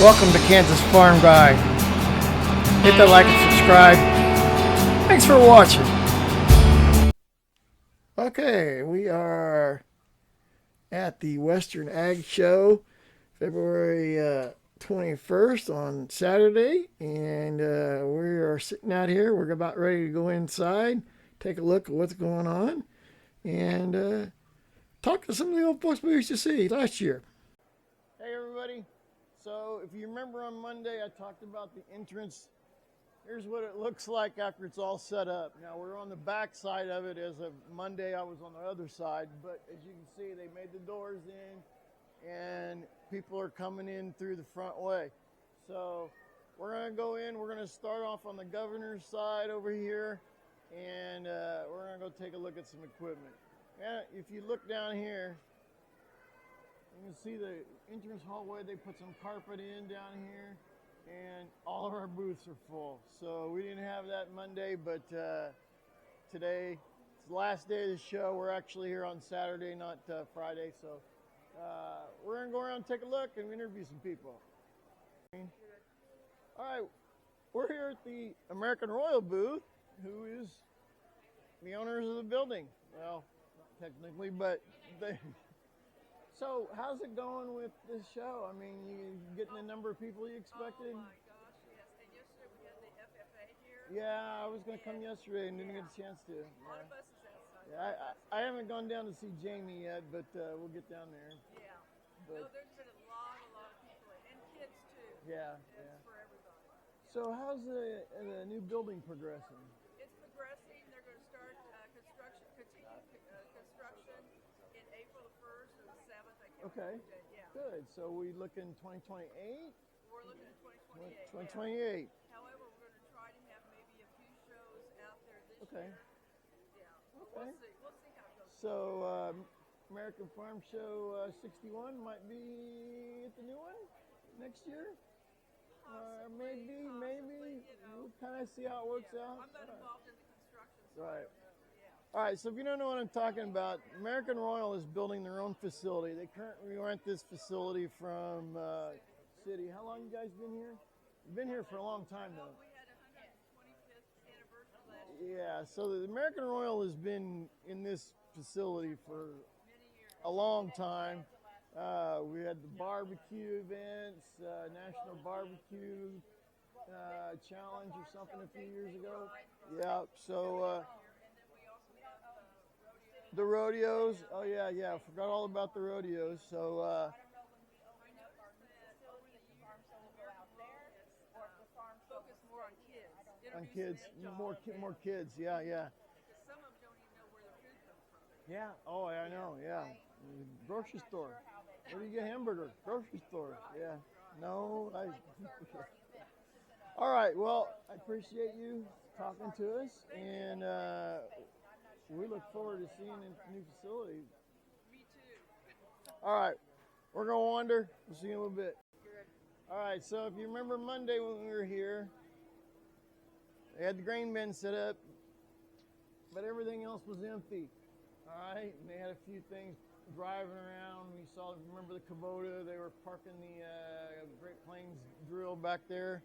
Welcome to Kansas Farm Guy. Hit that like and subscribe. Thanks for watching. Okay, we are at the Western Ag Show, February 21st on Saturday, and we are sitting out here. We're about ready to go inside, take a look at what's going on, and talk to some of the old folks we used to see last year. Hey everybody, so if you remember on Monday I talked about the entrance. Here's what it looks like after it's all set up. Now we're on the back side of it. As of Monday I was on the other side, but as you can see they made the doors in and people are coming in through the front way. So we're going to go in, we're going to start off on the governor's side over here, and we're going to go take a look at some equipment. And if you look down here, you can see the entrance hallway. They put some carpet in down here, and all of our booths are full. So we didn't have that Monday, but today, it's the last day of the show. We're actually here on Saturday, not Friday. So we're going to go around and take a look and interview some people. All right, we're here at the American Royal booth, who is the owners of the building. Well, not technically, but they... So how's it going with this show? I mean, you getting the number of people you expected? Oh my gosh, yes. And yesterday we had the FFA here. Yeah, I was going to come yesterday and didn't get a chance to. A lot of buses outside. Yeah, I haven't gone down to see Jami yet, but we'll get down there. Yeah. But, No, there's been a lot of people, and kids too. Yeah, It's yeah. for everybody. So how's the new building progressing? It's progressing. They're going to start continue construction in April the 1st or the 7th. I can't Okay. remember the date. Yeah. Good. So we looking 2028? We're looking at 2028. 2028. Yeah. However, we're going to try to have maybe a few shows out there this Okay. year. Yeah. Okay. We'll see how it goes. So American Farm Show 61 might be at the new one next year? Maybe. You know. We'll kind of see how it works out. I'm not involved in the construction, so Right. I don't know. Yeah. All right, so if you don't know what I'm talking about, American Royal is building their own facility. They currently rent this facility from City. How long you guys been here? You've been here for a long time, though. We had 125th anniversary last year. Yeah, so the American Royal has been in this facility for Many years. a long time. We had the barbecue events, National Barbecue Challenge or something a few years ago. Yeah, so the rodeos. Oh yeah, I forgot all about the rodeos. So Focus more on kids. on Introduce kids, them to more kids. Yeah. Because some of them don't even know where their food comes from. Yeah. Oh, I know. Yeah. Grocery store. Where do you get hamburger? Grocery store. Yeah. No. All right. Well, I appreciate you talking to us, and we look forward to seeing the new facility. Me too. All right. We're gonna wander. We'll see you in a little bit. All right. So if you remember Monday when we were here, they had the grain bin set up, but everything else was empty. All right. And they had a few things driving around. We saw, remember the Kubota? They were parking the Great Plains drill back there,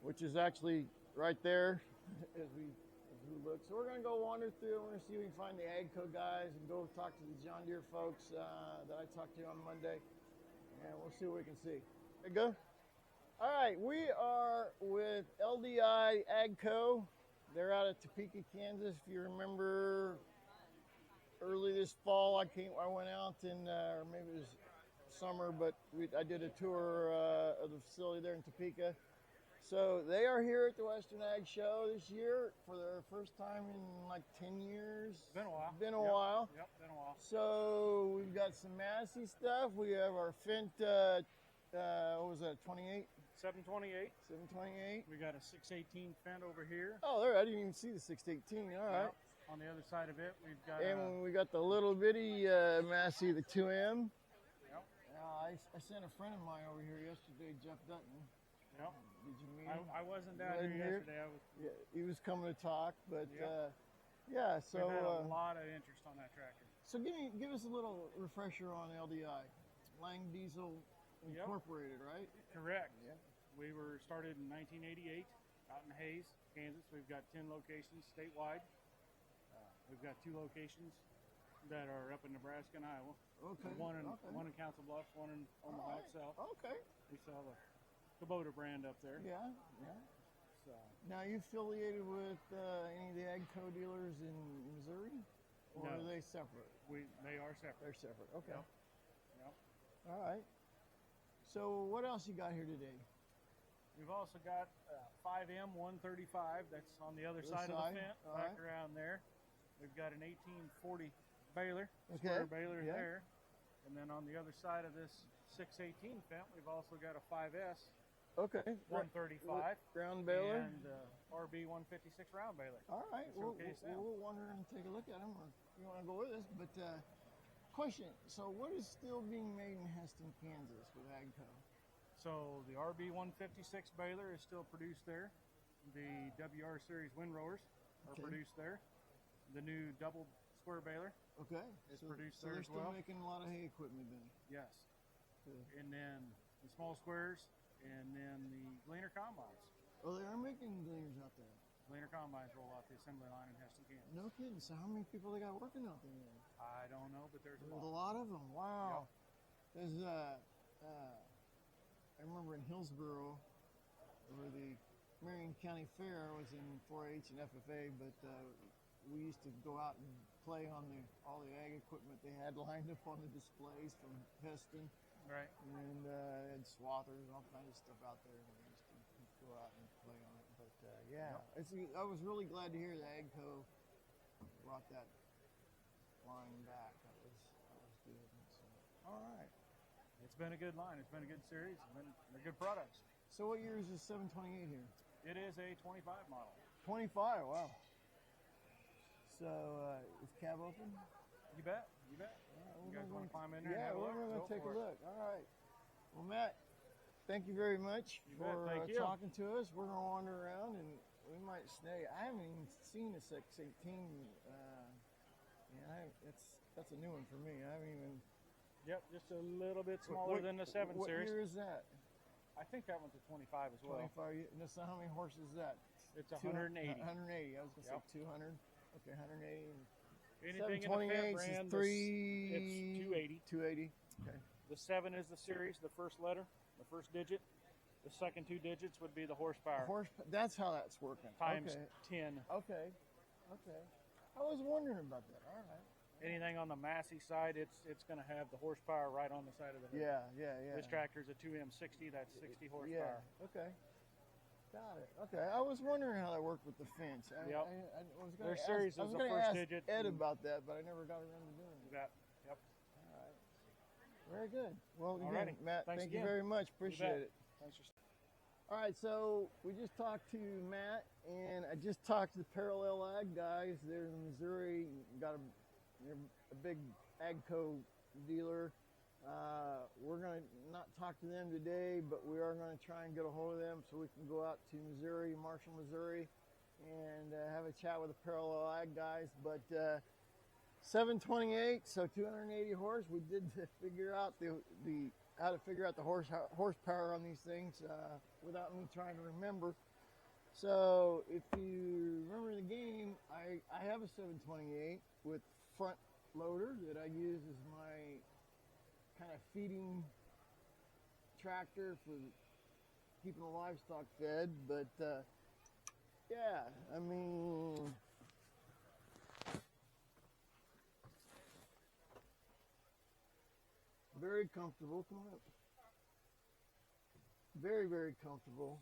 which is actually right there as we look. So we're going to go wander through. We're going to see if we can find the AGCO guys and go talk to the John Deere folks that I talked to on Monday, and we'll see what we can see. There you go. All right, we are with LDI AGCO. They're out of Topeka, Kansas. If you remember, early this fall, I went out and or maybe it was summer, but I did a tour of the facility there in Topeka. So they are here at the Western Ag Show this year for their first time in like 10 years. Been a while. Been a while. Yep, been a while. So we've got some Massey stuff. We have our Fendt, what was that, 28? 728. 728. We got a 618 Fendt over here. Oh, there, I didn't even see the 618. All right. Yep. On the other side of it, we've got And we got the little bitty Massey, the 2M. Yep. I sent a friend of mine over here yesterday, Jeff Dutton. Yep. Did you meet him? I wasn't down Wasn't here here? yesterday. I was. Yeah, he was coming to talk, but Yep. yeah. So We've had a lot of interest on that tractor. so give us a little refresher on LDI, Lang Diesel. Incorporated, right? Correct. Yeah. We were started in 1988 out in Hayes, Kansas. We've got 10 locations statewide. We've got 2 locations that are up in Nebraska and Iowa. Okay. One in Council Bluffs, one in Omaha itself. Okay. We sell the Kubota brand up there. Yeah, yeah. So, Now, you affiliated with any of the AGCO dealers in Missouri? Or No. are they separate? they are separate. They're separate. Okay. Yep. Yep. All right. So, what else you got here today? We've also got 5M 135. That's on the other side of the fence, All back right. around there. We've got an 1840 baler, Okay. Sqarebaler Yeah. there. And then on the other side of this 618 Fendt, we've also got a 5S Okay. 135 Ground baler. and RB 156 round baler. All right. We'll Showcase them. wander and take a look at them, or you want to go with us. But question: so, what is still being made in Heston, Kansas, with AGCO? So the RB 156 baler is still produced there. The WR series windrowers are Okay. produced there. The new double Sqarebaler, Okay. It's so, produced so there they're as still well. making a lot of hay equipment then. yes. Good. And then the small squares, and then the Gleaner combines. Oh, they are making gleaners out there. Gleaner combines roll off the assembly line in Heston, Kansas. No kidding. So, how many people they got working out there? Then? I don't know, but there's a There's a lot. lot of them. Wow. There's I remember in Hillsboro, where the Marion County Fair was in 4-H and FFA, but we used to go out and play on all the ag equipment they had lined up on the displays from Heston, Right. and had swathers and all kinds of stuff out there. And we used to go out and play on it. But yeah, I was really glad to hear that AGCO brought that line back. That was good. So, all right. It's been a good line. It's been a good series. They're good products. So what year is this 728 here? It is a 25 model. 25, wow. So is cab open? You bet. You bet. You guys want to climb in there? Yeah, and have a we're look? going Go to take a for it. look. All right. Well, Matt, thank you very much You bet. for Thank you. talking to us. We're going to wander around and we might snag. I haven't even seen a 618. That's a new one for me. I haven't even. Yep, just a little bit smaller than the 7 what series. What year is that? I think that one's a 25 as well. 25. And so how many horses is that? It's 180. 180. I was going to Yep. say 200. Okay, 180. Anything in the Fendt 728 brand, is 3. it's 280. 280. Okay. The 7 is the series, the first letter, the first digit. The second 2 digits would be the horsepower That's how that's working. times Okay. 10. Okay. I was wondering about that. All right. Anything on the Massey side, it's going to have the horsepower right on the side of the hood. Yeah. This tractor's a 2M60, that's 60 Yeah. horsepower. Okay. Got it. Okay. I was wondering how that worked with the fence. I was Their going series I was is the gonna first ask digit Ed and- about that, but I never got around to doing it. Yep. All right. Very good. Well, again, Alrighty. Matt, Thanks thank you again. very much. You Appreciate bet. it. Thanks for All right, so we just talked to Matt, and I just talked to the Parallel Ag guys. They're in Missouri. They're a big AGCO dealer. We're going to not talk to them today, but we are going to try and get a hold of them so we can go out to Missouri, Marshall, Missouri, and have a chat with the Parallel Ag guys. But 728, so 280 horse. We did figure out how to figure out the horsepower on these things without me trying to remember. So if you remember the game, I have a 728 with front loader that I use as my kind of feeding tractor for keeping the livestock fed. But yeah, I mean, very comfortable. Come on up. Very, very comfortable.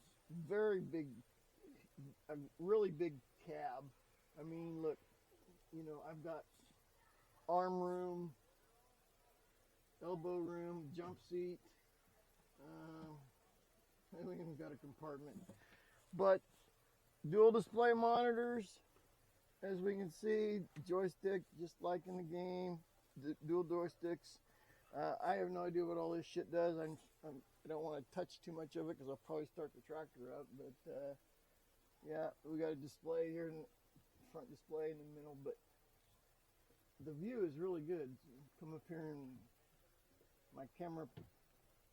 Very big, a really big cab. I mean, look, I've got arm room, elbow room, jump seat. We even got a compartment. But dual display monitors, as we can see, joystick just like in the game, dual joysticks. I have no idea what all this shit does. I don't want to touch too much of it because I'll probably start the tractor up. But yeah, we got a display here, in front display in the middle. But the view is really good. Come up here and my camera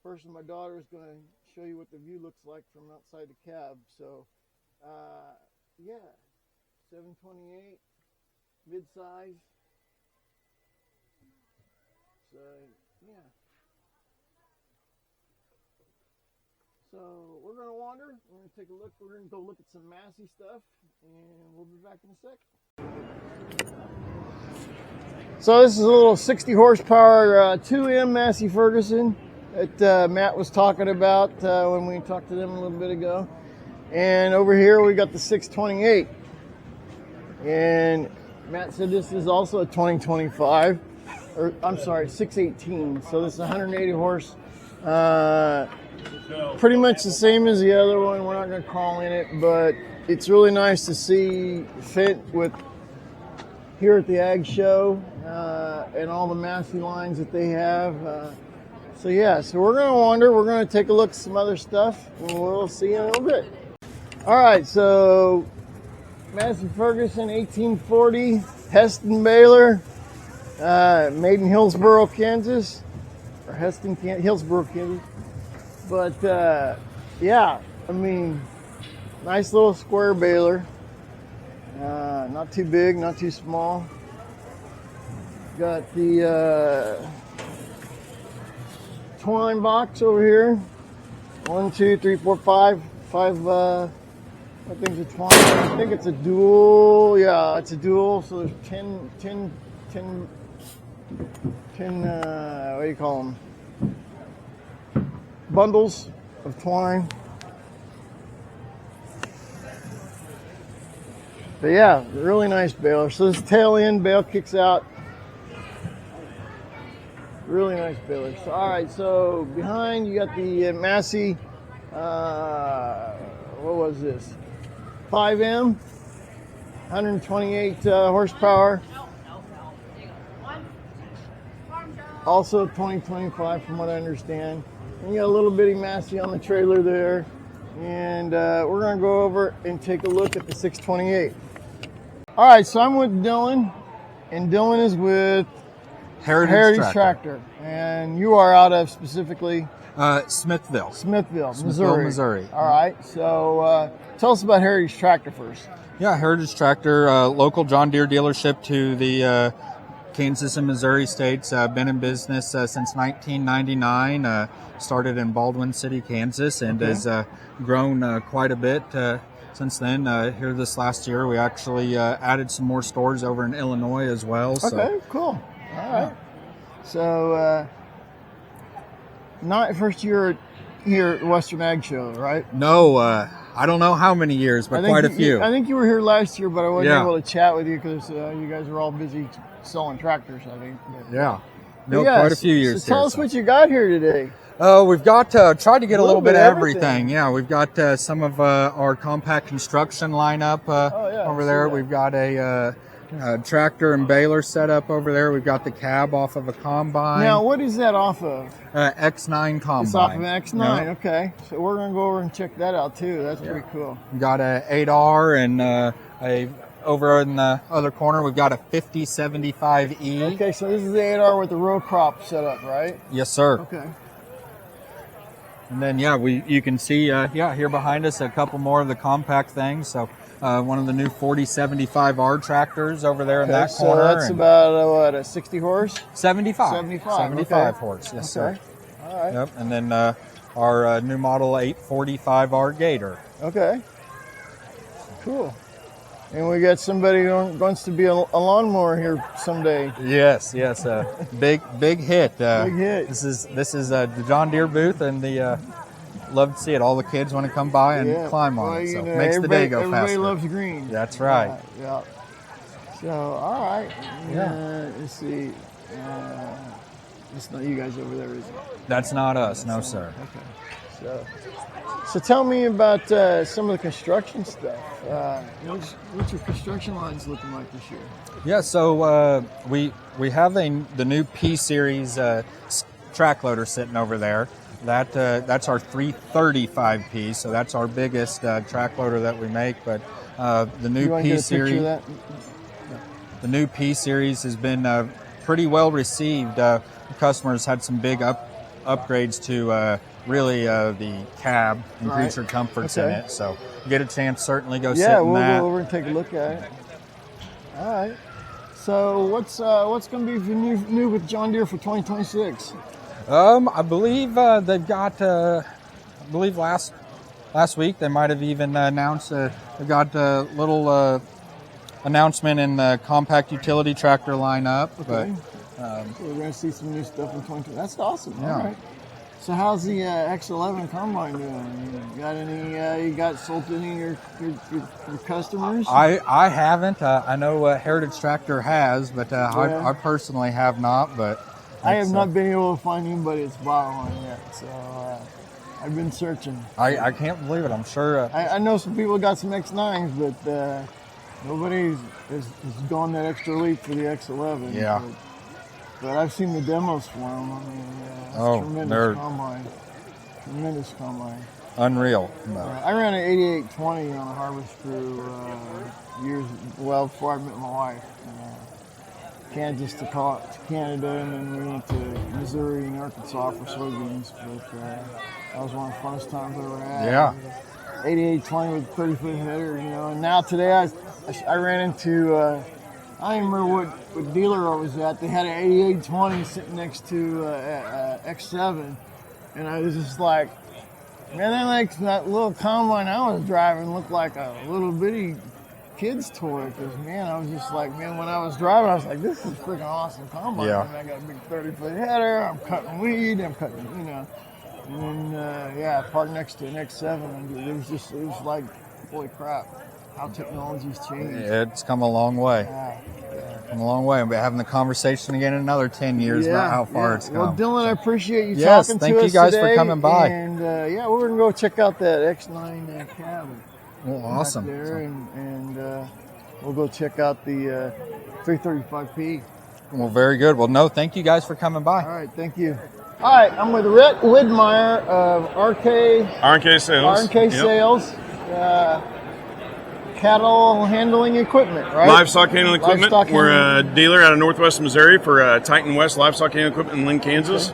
First, my daughter is going to show you what the view looks like from outside the cab. So, yeah, 728, mid-size. So, yeah. So we're going to wander. We're going to take a look. We're going to go look at some Massey stuff, and we'll be back in a sec. So this is a little 60 horsepower 2M Massey Ferguson that Matt was talking about when we talked to them a little bit ago. And over here we got the 628. And Matt said this is also a 2025, or I'm sorry, 618. So this is 180 horse. Pretty much the same as the other one. We're not going to call in it, but it's really nice to see Fendt with here at the Ag Show and all the Massey lines that they have. So yeah, so we're going to wander. We're going to take a look at some other stuff, and we'll see you in a little bit. All right, so Massey Ferguson 1840 Heston baler, made in Hillsboro, Kansas, or Hillsboro, Kansas. But yeah, I mean, nice little square baler. Not too big, not too small. Got the twine box over here. 1, 2, 3, 4, 5 things of twine. I think it's a dual. Yeah, it's a dual. So there's 10 what do you call them? Bundles of twine. But yeah, really nice baler. So this tail end bale kicks out. Really nice baler. So, all right, so behind you got the Massey, what was this? 5M, 128 horsepower. Also 2025 from what I understand. And you got a little bitty Massey on the trailer there. And we're going to go over and take a look at the 628. All right, so I'm with Dylan, and Dylan is with Heritage Tractor. And you are out of specifically? Smithville, Missouri. All right, so tell us about Heritage Tractor first. Yeah, Heritage Tractor, local John Deere dealership to the Kansas and Missouri states. Been in business since 1999. Started in Baldwin City, Kansas, and has grown quite a bit since then. Here this last year, we actually added some more stores over in Illinois as well. Okay, cool. All right. So, not first year here at Western Ag Show, right? No, I don't know how many years, but quite a few. I think you were here last year, but I wasn't able to chat with you because you guys were all busy selling tractors, I think. But, quite a few years. So tell us what you got here today. We've got tried to get a little bit of everything. Yeah, we've got some of our compact construction lineup over there. That. We've got a tractor and baler set up over there. We've got the cab off of a combine. Now, what is that off of? X9 combine. It's off of an X9. Okay, so we're gonna go over and check that out too. That's pretty cool. We've got a 8R and over in the other corner, we've got a 5075E. Okay, so this is the 8R with the row crop set up, right? Yes, sir. Okay. And then, you can see, here behind us, a couple more of the compact things. So, one of the new 4075R tractors over there in that corner. So that's about, a 60 horse? 75. 75 horse, yes, sir. All right. Yep, and then our new model 845R Gator. Okay. Cool. And we got somebody who wants to be a lawnmower here someday. Yes, big hit. Big hit. This is the John Deere booth, and love to see it. All the kids want to come by and climb on it, so makes the day go faster. Everybody loves green. That's right. Yeah. So, all right. Let's see. It's not you guys over there, is it? That's not us, no sir. Okay. So tell me about some of the construction stuff. What's your construction lines looking like this year? Yeah, so we have the new P Series track loader sitting over there. That's our 335P, so that's our biggest track loader that we make. But the new P Series, the new P Series has been pretty well received. Customers had some big upgrades to really the cab, increase your comforts in Okay. it. So you get a chance, certainly go sit Yeah, in we'll that. go over and take a look at it. All right. So what's going to be new with John Deere for 2026? I believe they've got. I believe last week they might have even announced they've got a little announcement in the compact utility tractor lineup. Okay. But So we're going to see some new stuff in 2020. That's awesome. Yeah. All right. So how's the X11 combine doing? You got any? You got sold to any of your customers? I haven't. I know Heritage Tractor has, but I personally have not. But I have not been able to find anybody that's bought one yet. So I've been searching. I can't believe it. I'm sure. I know some people got some X9s, but nobody has gone that extra leap for the X11. Yeah. But I've seen the demos for them. I mean, Oh, tremendous they're- combine. Tremendous combine. Unreal. No. I ran an 8820 on a harvest crew before I met my wife. Kansas to Canada, and then we went to Missouri and Arkansas for soybeans. But that was one of the funnest times I ever had. Yeah. 8820 with a 30-foot header, And now today I ran into, I don't remember what dealer I was at. They had an 8820 sitting next to X7, and I was just like, man, that little combine I was driving looked like a little bitty kid's toy. Because, man, I was just like, man, when I was driving, I was like, this is a freaking awesome combine. Yeah. And I got a big 30-foot header. I'm cutting weed. I'm cutting, And then, parked next to an X7. And it was like, holy crap, how technology's changed. It's come a long way. Yeah. Come a long way. We'll be having the conversation again in another 10 years about how far it's come. Well, Dylan, I appreciate you Yes, talking thank to you us guys for today. coming by. And we're gonna go check out that X9 cab. Well, awesome. Back there, and we'll go check out the 335P. Well, very good. Well, no, thank you guys for coming by. All right, thank you. All right, I'm with Rhett Widmeyer of R&K Sales. R&K Sales. Cattle handling equipment, right? Livestock handling equipment. Livestock We're handling. a dealer out of Northwest Missouri for Titan West Livestock Handling Equipment in Lynn, Kansas.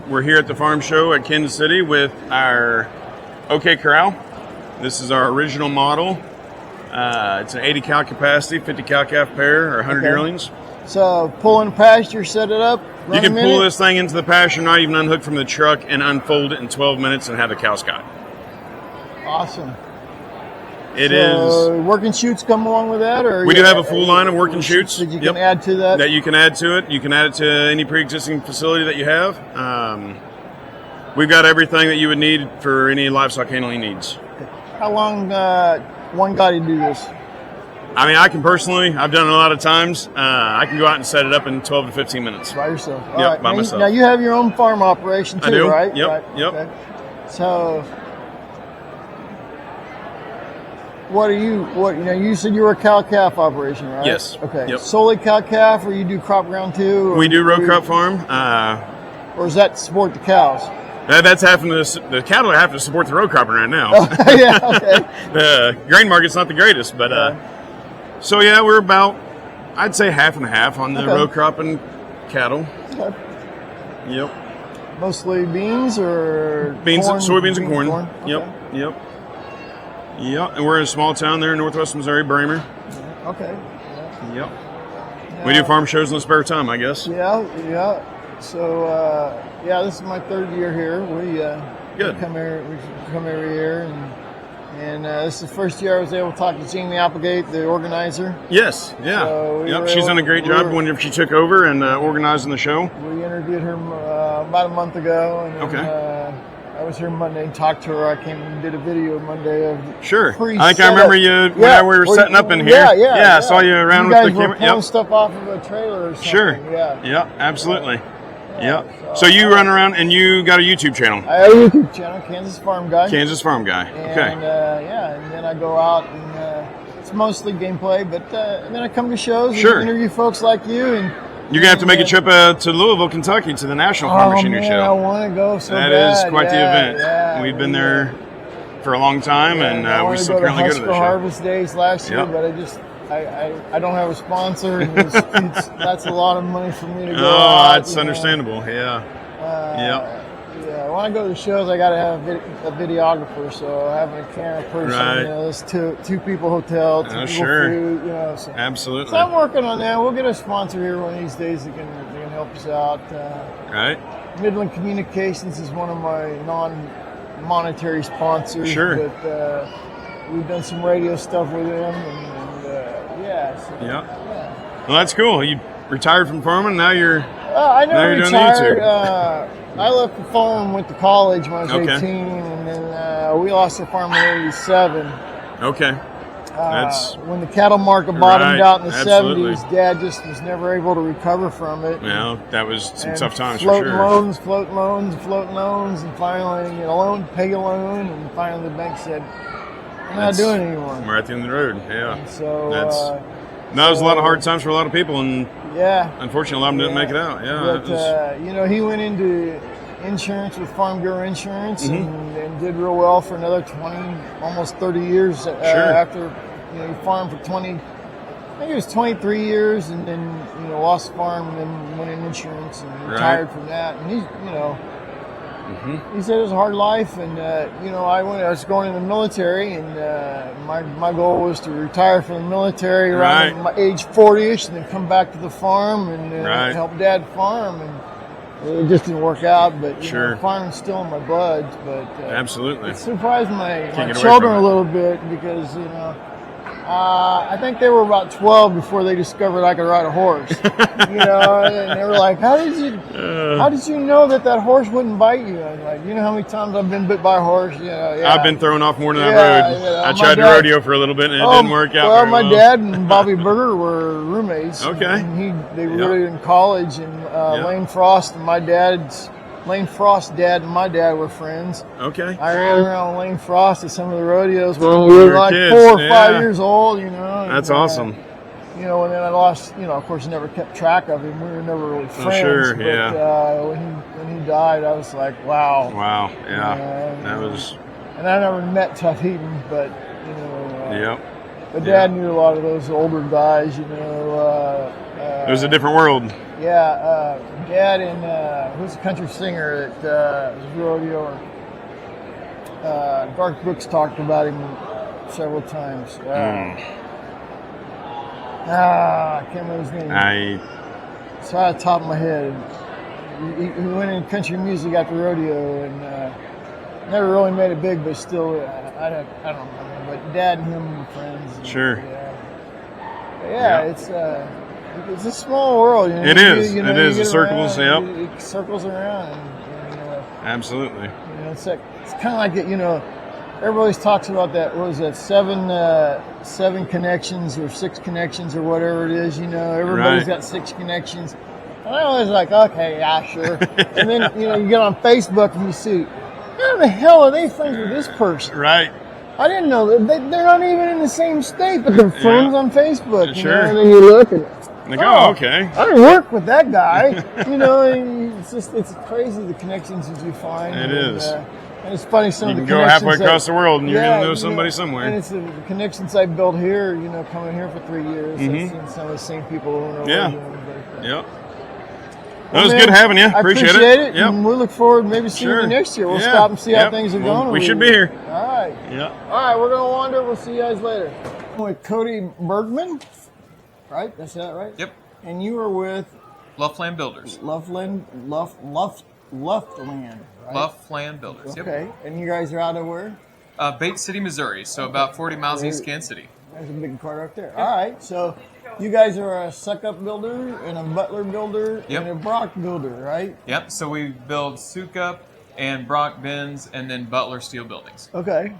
We're here at the farm show at Kansas City with our OK Corral. This is our original model. It's an 80 cow capacity, 50 cow calf pair, or 100 yearlings. So pulling pasture, set it up. You can pull this thing into the pasture, not even unhook from the truck, and unfold it in 12 minutes and have the cow scot. Awesome. It is. Working chutes come along with that, or We do have a full line of working chutes that you can add to that. that you can add to it. You can add it to any pre-existing facility that you have. We've got everything that you would need for any livestock handling needs. How long one guy to do this? I mean, I can personally, I've done it a lot of times. I can go out and set it up in 12 to 15 minutes. By yourself? All Yep, right. by Now, myself. Now you have your own farm operation too, I do. right? Yep, Right. yep. Okay. So, you said you were a cow-calf operation, right? Yes. Okay. Yep. Solely cow-calf, or you do crop ground too? Or We do row crop farm. Or does that support the cows? That's having to, the cattle are having to support the row cropping right now. Yeah, okay. The grain market's not the greatest, but so yeah, we're about, I'd say half and half on the Okay. row crop and cattle. Okay. Yep. Mostly beans or Beans, corn? soybeans, and corn. Okay. Yep. And we're in a small town there in Northwest Missouri, Bremer. Okay. Yep. We do farm shows in the spare time, I guess. Yeah. So, this is my third year here. We Good. come every year, and this is the first year I was able to talk to Jami, the organizer. Yes. Yeah. So Yep. She's done a great job when she took over and organizing the show. We interviewed her about a month ago, and then, Okay. I was here Monday and talked to her. I came and did a video Monday of Sure. pre-setup. I think I remember you when we were setting up in here. Yeah. I saw you around you with guys the were camera. pulling Yep. stuff off of a trailer or something. Sure. Yeah. Yep. Absolutely. Yep. So you run around and you got a YouTube channel, I have a YouTube channel, Kansas Farm Guy. Kansas Farm Guy. And, Okay. and then I go out and it's mostly gameplay, but and then I come to shows Sure. and interview folks like you. And You're gonna have to make a trip to Louisville, Kentucky, to the National Farm Machinery man, Show. I want to go so That bad. is quite the Yeah, event. yeah. We've been there for a long time, and I we wanted to still go to currently go to Husker the show. Harvest Days last year, Yep. but I don't have a sponsor, and that's a lot of money for me to go Oh, out, that's you know. understandable. Yeah. Yeah, when I go to the shows, I got to have a videographer, so having a camera person, Right. you know, there's two people hotel, two people Sure. food, you know. So. Absolutely. So I'm working on that. We'll get a sponsor here one of these days that can help us out. Right. Midland Communications is one of my non-monetary sponsors. Sure. But we've done some radio stuff with them, and yeah. So, Yeah. Well, that's cool. You retired from farming. Now you're. I Now never you're doing retired. YouTube. I left the farm and went to college when I was Okay. 18, and then we lost the farm in '87. Okay. That's When the cattle market bottomed Right, out in the absolutely. 70s, Dad just was never able to recover from it. well, that was some And tough times for floating sure. floating loans, and finally, pay a loan, and finally the bank said, "I'm not That's- doing it anymore." We're at the end of the road. Yeah. And so, That was a lot of hard times for a lot of people, and yeah. unfortunately, a lot of them didn't make it out. Yeah. But, it was, he went into insurance with Farm Bureau Insurance Mm-hmm. and did real well for another 20, almost 30 years after, he farmed for 20, I think it was 23 years, and then, lost the farm and then went in insurance and retired from that. And he's, he said it was a hard life, and, I was going in the military, and my goal was to retire from the military around Right. my age 40-ish and then come back to the farm and Right. help Dad farm. And it just didn't work out, but Sure. farming's still in my blood. But Absolutely. it surprised my get away children a from it. little bit because I think they were about 12 before they discovered I could ride a horse. And they were like, "How did you know that horse wouldn't bite you?" I'm like, "You know how many times I've been bit by a horse?" Yeah. I've been thrown off more than Yeah, that road. yeah. I My tried to dad- rodeo for a little bit, and it didn't work out. Well, very my well. dad and Bobby Berger were roommates. Okay. And they were in college, and Yeah. Lane Frost and Lane Frost's dad and my dad were friends. Okay. I ran around with Lane Frost at some of the rodeos when we were like kids, 4 or yeah. 5 years old, That's and, awesome. And then I lost, of course, I never kept track of him. We were never really friends. sure, but, yeah. When he died, I was like, wow. Wow. Yeah. And, That was. And I never met Tough Heaton, but, Yep. But Dad knew a lot of those older guys, It was a different world. Yeah, Dad and who's the country singer that was a rodeo? Garth Brooks talked about him several times. I can't remember his name. It's right off the top of my head. He went in country music after rodeo and never really made it big, but still, I don't remember. But Dad and him were friends. And, Sure. It's a small world. It is. It is. You The get circles, around, yep. It circles around. Absolutely. It's kind of like it. Everybody always talks about that. What was that? Seven connections or 6 connections or whatever it is. Everybody's got 6 connections. And I was like, okay, yeah, sure. And then you get on Facebook and you see, how the hell are they friends with this person? Right. I didn't know they're not even in the same state, but they're friends on Facebook. Sure. And then you look and Like, okay. I work with that guy. And it's crazy the connections that you find. It is. And it's funny some You of the can go connections halfway across the world and you're going to know somebody And somewhere. it's the connections I built here. Coming here for 3 years, I've seen some of the same people over and over Yeah. again. But, Yep. That was good having you. I Appreciate it. Yep. And we look forward to maybe seeing Sure. you next year. We'll Yeah. stop and see how Yep. things are Well, going. we should be here. All right. Yeah. All right, we're going to wander. We'll see you guys later. I'm with Cody Bergman, right? That's that, right? Yep. And you are with Luffland Builders. Luffland, Luffland, right? Luffland Builders. Yep. Okay, and you guys are out of where? Bates City, Missouri. So about 40 miles east of Kansas City. There's a big cart up there. All right, so you guys are a Sukup builder and a Butler builder Yep. and a Brock builder, right? Yep. So we build Sukup and Brock bins and then Butler steel buildings. Okay.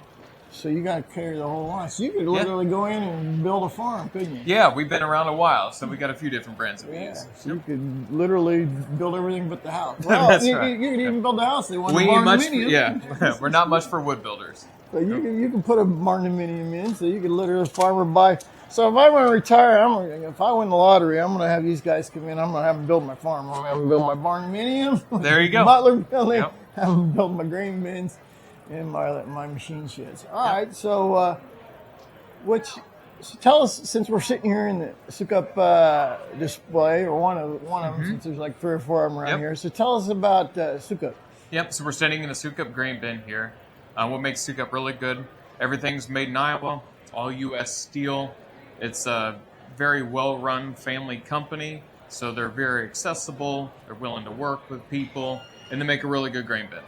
So you got to carry the whole line. So you could literally go in and build a farm, couldn't you? Yeah, we've been around a while, so we got a few different brands that we use. So you could literally build everything but the house. Well, That's you, right. you could even build the house. They want We a ain't much, barndominium. yeah. We're not much for wood builders. So you can put a barndominium in, so you could literally farmer buy. So if I want to retire, if I win the lottery, I'm going to have these guys come in. I'm going to have them build my farm. I'm going to have them build my barndominium. There you go. Butler building. Yep. Have them build my grain bins and my machine sheds. All right. So So tell us, since we're sitting here in the Sukup display, or one of them, since there's like 3 or 4 of them around here. So tell us about Sukup. Yep, so we're standing in the Sukup grain bin here. What makes Sukup really good, everything's made in Iowa. It's all U.S. steel. It's a very well-run family company, so they're very accessible. They're willing to work with people, and they make a really good grain bin.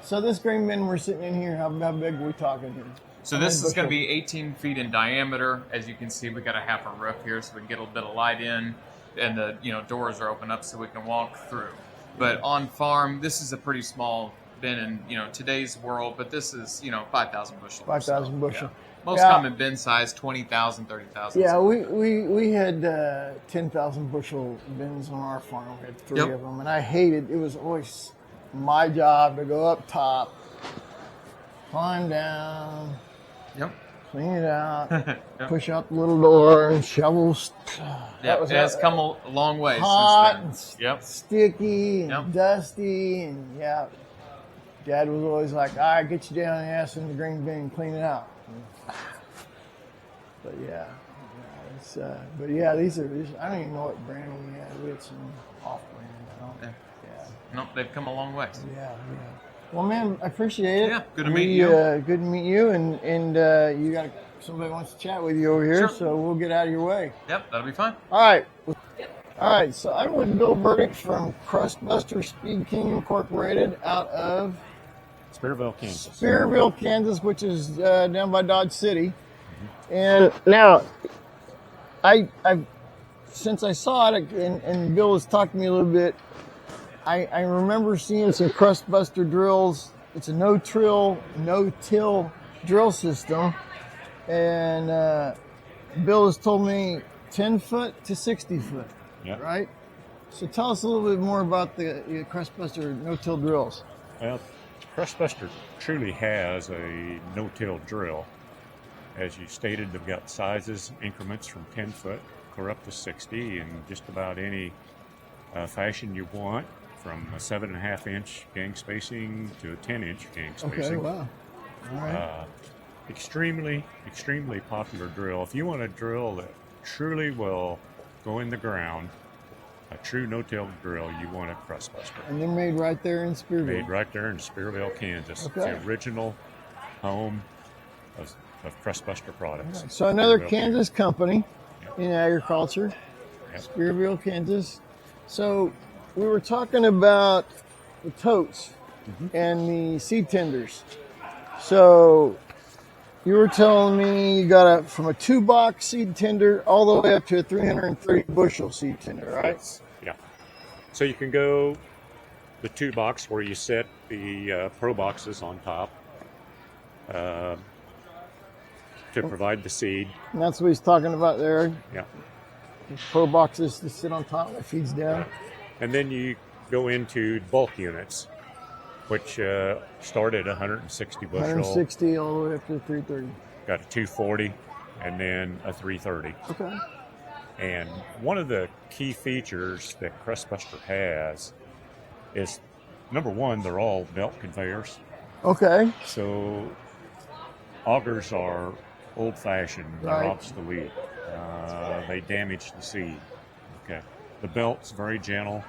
So this grain bin we're sitting in here, how big are we talking here? So this is going to be 18 feet in diameter. As you can see, we got a half a roof here, so we can get a little bit of light in, and the doors are open up so we can walk through. But on farm, this is a pretty small bin in today's world, but this is 5,000 bushel. 5,000 bushel. Yeah. Most common bin size 20,000, 30,000. Yeah, we had 10,000 bushel bins on our farm. We had 3 of them, and I hated. It was always my job to go up top, climb down. Yep. Clean it out, push out the little door, and shovels. Yeah, it has come a long way hot since then. And sticky and dusty, and Dad was always like, "All right, get you down and ass in the green bin and clean it out." But these are. I don't even know what brand we had. We had some off-brand. Nope, they've come a long way. Yeah. Well, man, I appreciate it. Yeah, good to meet you. Good to meet you, and you got somebody wants to chat with you over here, so we'll get out of your way. Yep, that'll be fine. All right. So I'm with Bill Burdick from Crustbuster Speed King Incorporated out of Sqarebaler, Kansas, which is down by Dodge City. And now, I since I saw it, and Bill has talked to me a little bit. I remember seeing some Crustbuster drills. It's a no-till drill system. And Bill has told me 10 foot to 60 foot, right? So tell us a little bit more about the Crustbuster no-till drills. Well, Crustbuster truly has a no-till drill. As you stated, they've got sizes, increments from 10 foot clear up to 60 in just about any fashion you want. From a 7.5 inch gang spacing to a 10 inch gang spacing. Okay, wow. All right. Extremely popular drill. If you want a drill that truly will go in the ground, a true no-till drill, you want a Crustbuster. And they're made right there in Sqarebaler. Made right there in Sqarebaler, Kansas. Okay. It's the original home of Crustbuster products. Right. So another Kansas company in agriculture, Sqarebaler, Kansas. So we were talking about the totes and the seed tenders. So you were telling me you got from a 2-box seed tender all the way up to a 330 bushel seed tender, right? Yeah. So you can go the 2-box where you set the pro boxes on top to provide the seed. And that's what he's talking about there. Yeah. The pro boxes to sit on top that feeds down. Right. And then you go into bulk units, which start at 160 bushel. 160 all the way up to 330. Got a 240 and then a 330. Okay. And one of the key features that Crustbuster has is, number one, they're all belt conveyors. Okay. So augers are old-fashioned. They're obsolete. They damage the seed. Okay. The belt's very gentle.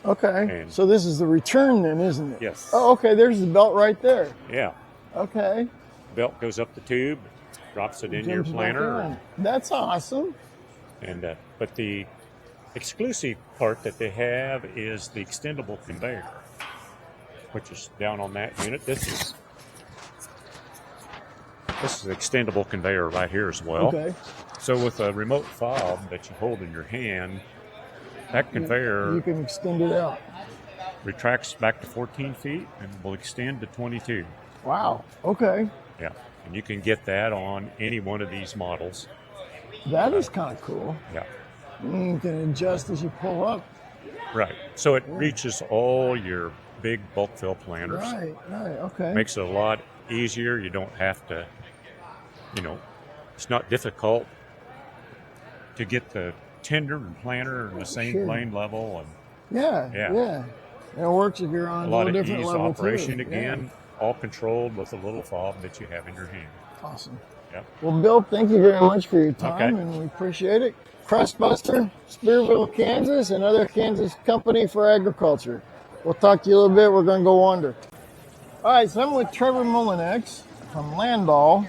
Okay. And so this is the return then, isn't it? Yes. Oh, okay. There's the belt right there. Yeah. Okay. Belt goes up the tube, drops it into your planter. That's awesome. And but the exclusive part that they have is the extendable conveyor, which is down on that unit. This is an extendable conveyor right here as well. Okay. So with a remote fob that you hold in your hand, that conveyor you can extend it out. Retracts back to 14 feet and will extend to 22. Wow. Okay. Yeah. And you can get that on any one of these models. That is kind of cool. Yeah. You can adjust as you pull up. Right. So it reaches all your big bulk fill planters. Right. Okay. Makes it a lot easier. You don't have to, it's not difficult to get the tender and planter in the same plane level. And Yeah. And it works if you're on a lot a of different ease level operation too. again, all controlled with a little fob that you have in your hand. Awesome. Yep. Well, Bill, thank you very much for your time, Okay. and we appreciate it. Crustbuster, Spearville, Kansas, another Kansas company for agriculture. We'll talk to you a little bit. We're going to go under. All right, so I'm with Trevor Mullinex from Landall,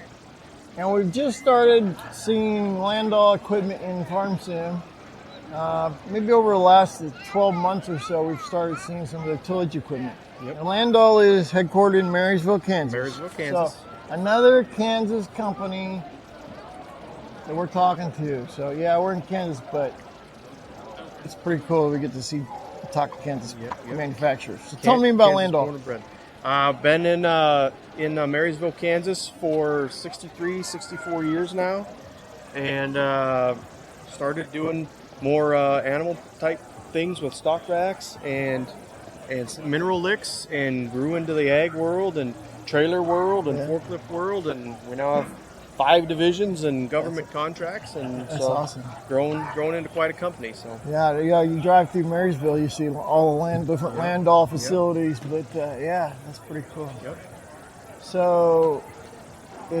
and we've just started seeing Landall equipment in Farm Sim. Maybe over the last 12 months or so, we've started seeing some of the tillage equipment. Yep. And Landall is headquartered in Marysville, Kansas. Marysville, Kansas. So, another Kansas company that we're talking to. So, yeah, we're in Kansas, but it's pretty cool we get to talk to Kansas manufacturers. So, tell me about Landall. Been in Marysville, Kansas for 64 years now, and started doing more animal type things with stock racks and mineral licks, and grew into the ag world and trailer world and forklift world, and we now have 5 divisions and government contracts, and That's so awesome. grown into quite a company. So Yeah, you drive through Marysville, you see all the different Landall facilities, but yeah, that's pretty cool. Yep. So, do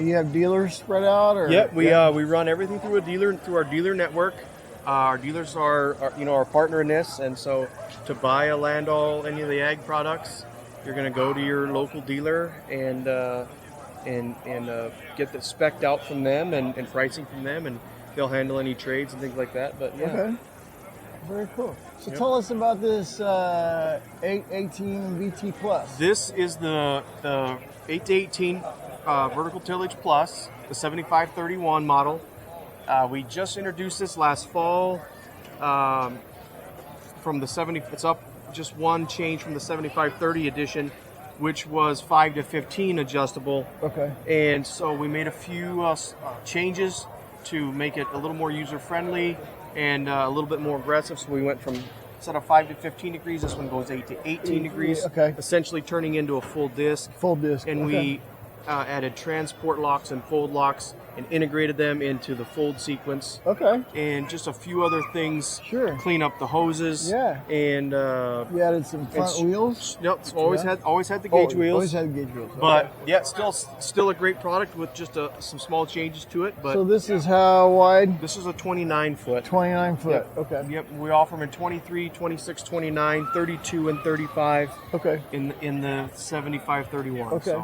you have dealers spread out, or? Yeah, we run everything through our dealer network. Our dealers are our partner in this, and so to buy a Landall, any of the ag products, you're going to go to your local dealer and get the spec'd out from them and pricing from them, and they'll handle any trades and things like that. But yeah. Okay. Very cool. So tell us about this 818 VT Plus. This is the 8-18 vertical tillage plus, the 7531 model. We just introduced this last fall from the 70. It's up just one change from the 7530 edition, which was 5 to 15 adjustable. Okay. And so we made a few changes to make it a little more user friendly and a little bit more aggressive. So we went from, instead of 5 to 15 degrees, this one goes 8 to 18 degrees. Okay. Essentially turning into a full disc. Full disc. And okay. we added transport locks and fold locks and integrated them into the fold sequence. Okay. And just a few other things. Sure. Clean up the hoses. Yeah. And you added some front wheels. Yep. Always had the gauge wheels. Always had gauge wheels. Okay. But yeah, still a great product with just some small changes to it. But so this is how wide? This is a 29 foot. 29 foot. Yep. Okay. Yep. We offer them in 23, 26, 29, 32, and 35. Okay. In the 7531. Okay.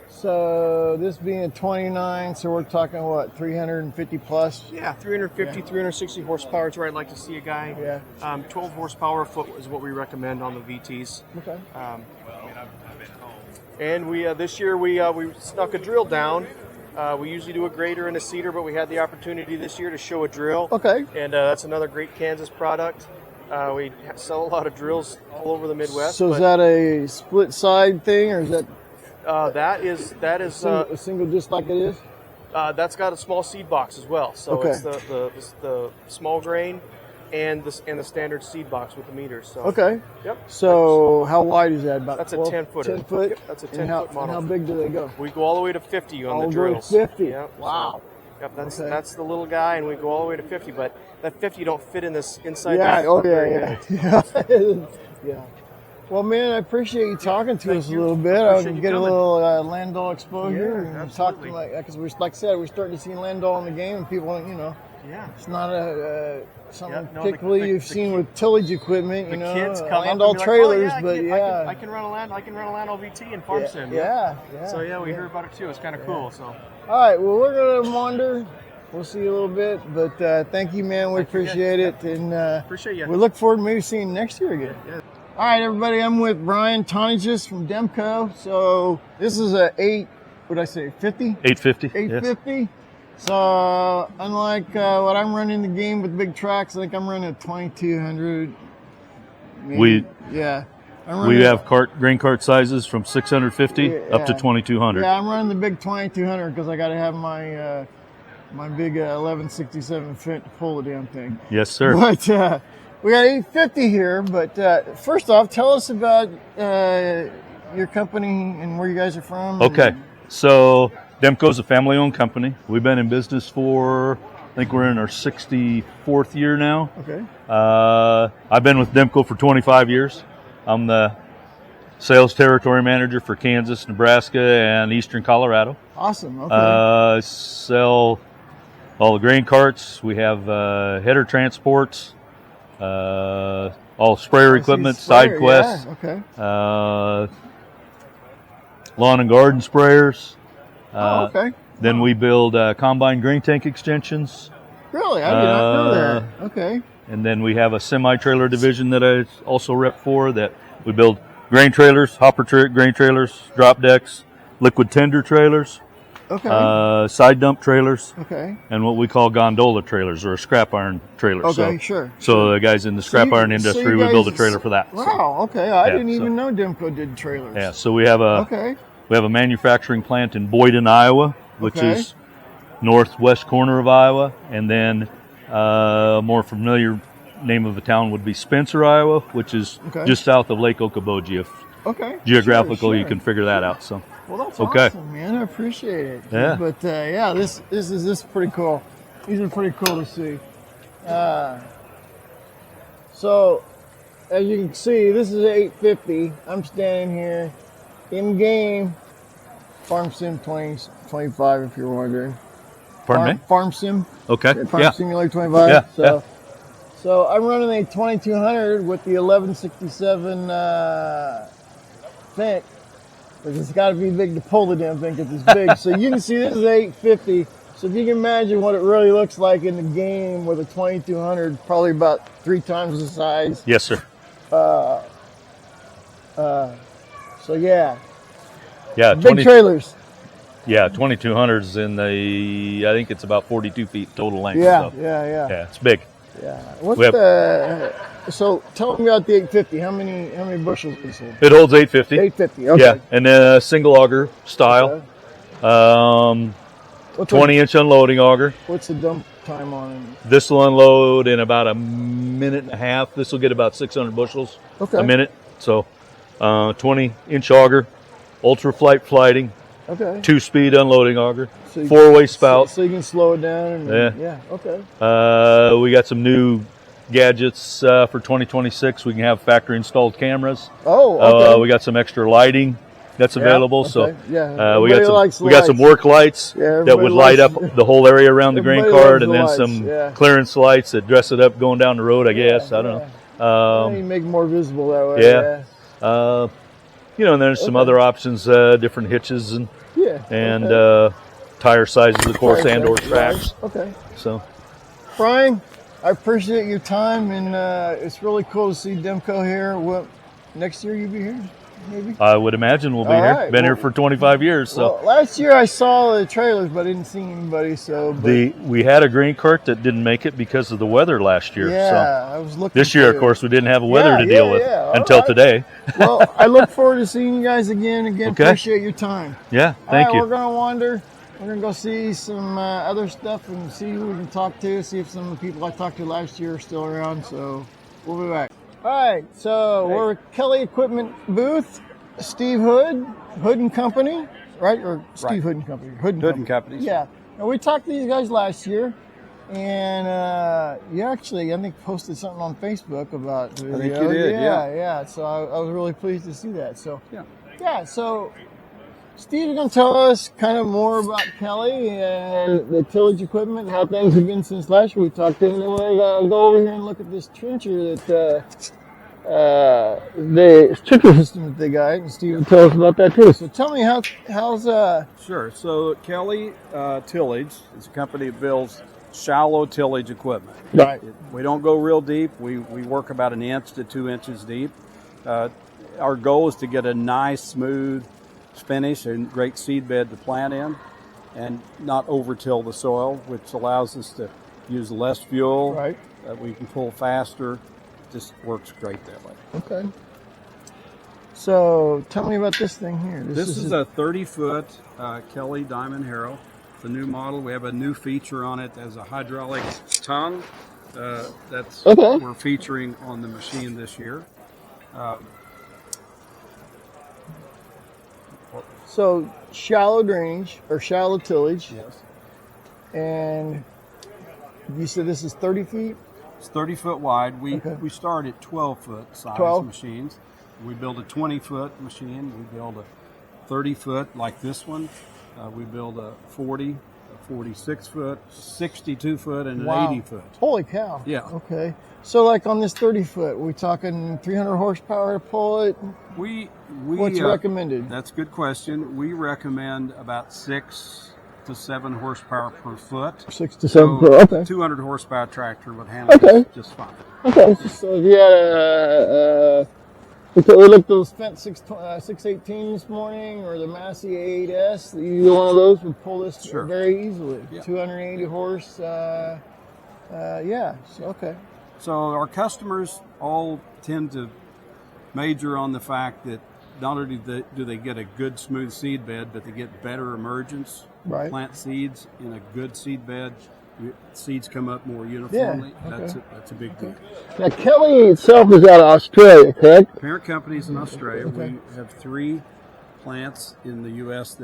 So this being a 29, so we're talking what, 350 plus? Yeah, 350, 360 horsepower is where I'd like to see a guy. Yeah. 12 horsepower a foot is what we recommend on the VTs. Okay. And we this year we snuck a drill down. We usually do a grader and a seeder, but we had the opportunity this year to show a drill. Okay. And that's another great Kansas product. We sell a lot of drills all over the Midwest. So is that a split side thing, or is that? That is a single disc like it is? That's got a small seed box as well. So okay. it's the small grain and the standard seed box with the meters. So. Okay. Yep. So how wide is that? About that's 12, a 10 footer. 10 foot. Yep, that's a 10 foot model. And how big do they go? We go all the way to 50 on all the drills. 50. Yep. Wow. Yep. That's the little guy, and we go all the way to 50. But that 50 don't fit in this inside. Yeah. Oh yeah. Yeah. Well, man, I appreciate you talking to us a little bit. I can get a little Landall exposure and talk to because like I said, we're starting to see Landall in the game, and people, it's not something particularly you've seen with tillage equipment, kids come Landall up and trailers, like, but I can run a Landall VT in Farm Sim. Yeah. So we heard about it too. It's kind of cool. So. All right, well, we're gonna wander. We'll see you a little bit, but thank you, man. We appreciate it, and appreciate you. We look forward to maybe seeing you next year again. Yeah. All right, everybody, I'm with Brian Tonnages from Demco. So this is a 850? 850. 850. Yes. So unlike what I'm running the game with big tracks, I think I'm running a 2200. Maybe. We have grain cart sizes from 650 up to 2200. Yeah, I'm running the big 2200 because I got to have my my big 1167 Fendt to pull the damn thing. Yes, sir. But we got 850 here, but first off, tell us about your company and where you guys are from. Okay, so Demco is a family-owned company. We've been in business for, I think we're in our 64th year now. Okay. I've been with Demco for 25 years. I'm the sales territory manager for Kansas, Nebraska, and eastern Colorado. Awesome. Okay. Sell all the grain carts. We have header transports, all sprayer equipment, side quests, Yeah. Okay. lawn and garden sprayers. Okay. Then we build combine grain tank extensions. Really? I did not know that. Okay. And then we have a semi-trailer division that I also rep for, that we build grain trailers, grain trailers, drop decks, liquid tender trailers, side dump trailers, and what we call gondola trailers or scrap iron trailers. Okay, sure. So the guys in the scrap iron industry, we build a trailer for that. Wow. Okay. I didn't even know Demco did trailers. Yeah. So we have a manufacturing plant in Boyden, Iowa, which is northwest corner of Iowa, and then a more familiar name of a town would be Spencer, Iowa, which is just south of Lake Okoboji. Geographical, you can figure that out. So, well, that's awesome, man. I appreciate it. Yeah. But this is pretty cool. These are pretty cool to see. So, as you can see, this is 850. I'm standing here in game. Farm Sim 2025, if you're wondering. Pardon me? Farm Sim. Okay. Farm Simulator 25. Yeah. So I'm running a 2200 with the 1167 Fendt, because it's got to be big to pull the damn thing, because it's big. So you can see this is 850. So if you can imagine what it really looks like in the game with a 2200, probably about 3 times the size. Yes, sir. So yeah. Yeah. Big trailers. Yeah, 2200s in the, I think it's about 42 feet total length. Yeah, so. yeah. It's big. Yeah. So tell me about the 850. How many bushels is it? It holds 850. 850. Okay. Yeah, and then a single auger style. 20-inch unloading auger. What's the dump time on it? This will unload in about a minute and a half. This will get about 600 bushels a minute. So 20-inch auger, ultra flighting. Okay. 2-speed unloading auger, So 4-way spout. So you can slow it down. Yeah. Okay. We got some new gadgets for 2026. We can have factory installed cameras. Oh, okay. We got some extra lighting that's available. Okay. So yeah. we got some work lights that would light up the whole area around the grain cart, and then some clearance lights that dress it up going down the road. I guess I don't know. You make it more visible that way. Yeah. And there's some other options, different hitches and tire sizes, of course, and or tracks. Okay. So, Brian, I appreciate your time, and it's really cool to see Demco here. What, next year you'll be here, maybe? I would imagine we'll be here. Right. Been here for 25 years. So last year I saw the trailers, but I didn't see anybody. We had a grain cart that didn't make it because of the weather last year. I was looking. This year, of course, we didn't have weather to deal with until today. Well, I look forward to seeing you guys again. Appreciate your time. Yeah, thank you. We're gonna wander. We're gonna go see some other stuff and see who we can talk to. See if some of the people I talked to last year are still around. So we'll be back. All right. So we're at Kelly Equipment booth. Steve Hood and Company, right? Or Steve Hood and Company. Hood and Company. Yeah. And we talked to these guys last year, and you actually, I think, posted something on Facebook about the video. I think you did, yeah. So I was really pleased to see that. So so Steve's going to tell us kind of more about Kelly and the tillage equipment, how things have been since last year we talked to him. And then we're going to go over here and look at this trencher that the trencher system that they got, and Steve will tell us about that too. So tell me how's Sure. So Kelly Tillage is a company that builds shallow tillage equipment. Right. We don't go real deep. We work about 1 inch to 2 inches deep. Our goal is to get a nice, smooth finish and great seed bed to plant in, and not over-till the soil, which allows us to use less fuel. Right. We can pull faster. Just works great that way. Okay. So tell me about this thing here. This is a 30-foot Kelly Diamond Harrow. It's a new model. We have a new feature on it as a hydraulic tongue. That's what we're featuring on the machine this year. So shallow drainage or shallow tillage. Yes. And you said this is 30 feet? It's 30 foot wide. We start at 12-foot size 12? machines. We build a 20-foot machine. We build a 30-foot like this one. We build a 40, a 46-foot, 62-foot, and an 80-foot. Holy cow. Yeah. Okay. So like on this 30-foot, we talking 300 horsepower to pull it? What's recommended? That's a good question. We recommend about 6 to 7 horsepower per foot. 6 to 7 per, okay. 200 horsepower tractor would handle it just fine. Okay. So if you had we looked at those Fendt 618 this morning, or the Massey 8S. Either one of those would pull this very easily. Yeah. 280 horse. Yeah. So, okay. So our customers all tend to major on the fact that not only do they get a good smooth seed bed, but they get better emergence. Right. Plant seeds in a good seed bed. Seeds come up more uniformly. Yeah, okay. That's a big deal. Now, Kelly itself is out of Australia, correct? Parent company's in Australia. Okay. We have 3 plants in the U.S.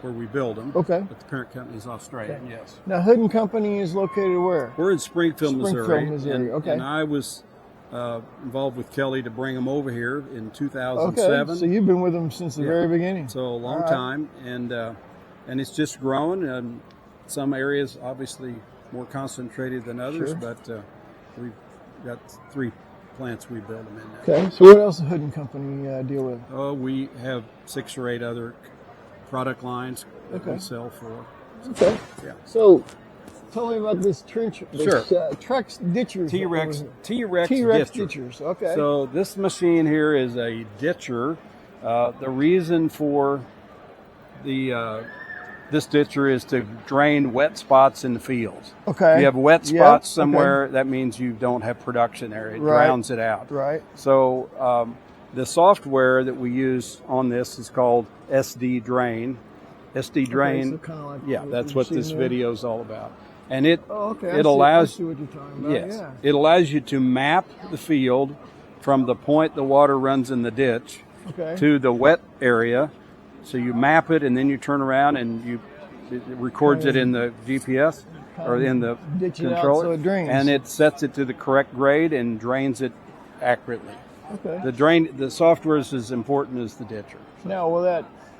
where we build them. Okay. But the parent company is Australian. Okay. Yes. Now, Hood and Company is located where? We're in Springfield, Missouri. Okay. And I was involved with Kelly to bring them over here in 2007. Okay. So you've been with them since the very beginning. So a long time, and it's just grown. And some areas obviously more concentrated than others, but we've got 3 plants we build them in now. Okay, so what else does Hood and Company deal with? We have 6 or 8 other product lines that we sell for. Okay. Yeah. So tell me about this trench. Sure. Trex ditchers. T-Rex ditchers. Okay. So this machine here is a ditcher. The reason for this ditcher is to drain wet spots in the fields. Okay. If you have wet spots somewhere, that means you don't have production area. It drowns it out. Right. So the software that we use on this is called SD Drain. SD Drain, like that's what this video is all about. And it it allows I see what you're talking about. it allows you to map the field from the point the water runs in the ditch to the wet area. So you map it, and then you turn around and it records it in the GPS or in the controller, so it drains. And it sets it to the correct grade and drains it accurately. Okay. The software is as important as the ditcher. Now,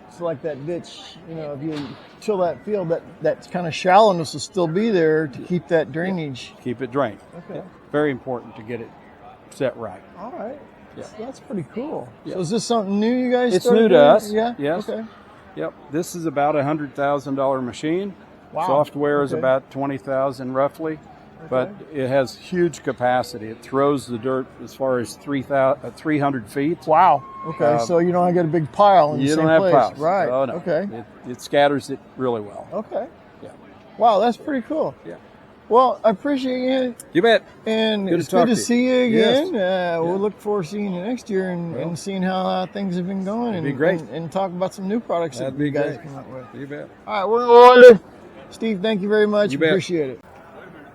it's like that ditch. If you till that field, that kind of shallowness will still be there to keep that drainage. Keep it drained. Okay. Very important to get it set right. All right. Yeah. That's pretty cool. Yeah. So is this something new you guys It's started new to doing? us. Yeah? Yes. Okay. Yep. This is about $100,000 machine. Wow. Software is about $20,000 roughly, but it has huge capacity. It throws the dirt as far as 300 feet. Wow. Okay. So you don't get a big pile in the same place. You don't have piles. Right. Oh, no. Okay. It scatters it really well. Okay. Yeah. Wow, that's pretty cool. Yeah. Well, I appreciate you. You bet. And it's good to see you again. We'll look forward to seeing you next year and seeing how things have been going. That'd be great. And talk about some new products that you guys come up with. You bet. All right, we're on. Steve, thank you very much. You bet. Appreciate it.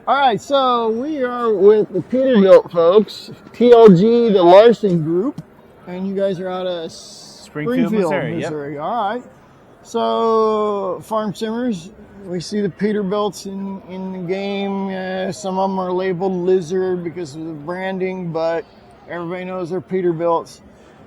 All right, so we are with the Peterbuilt folks, TLG, the Larson Group, and you guys are out of Springfield, Missouri. Yep. All right. So, farm simmers, we see the Peterbilts in the game. Some of them are labeled Lizard because of the branding, but everybody knows they're Peterbilts.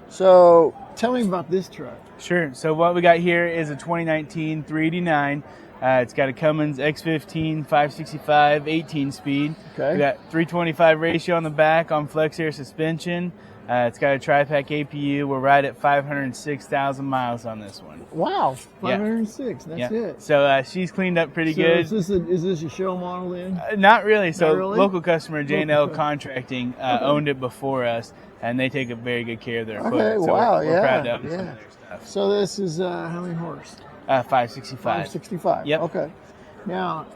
So, tell me about this truck. Sure. So what we got here is a 2019 389. It's got a Cummins X15 565 18 speed. Okay. We got 325 ratio on the back on flex air suspension. It's got a tri-pack APU. We're right at 506,000 miles on this one. Wow, 506. That's it. So she's cleaned up pretty good. Is this a show model then? Not really. So Not really? local customer J&L Contracting owned it before us, and they take a very good care of their equipment. So we're proud to own some of their stuff. So this is how many horse? 565. 565. Yep. Okay. Now,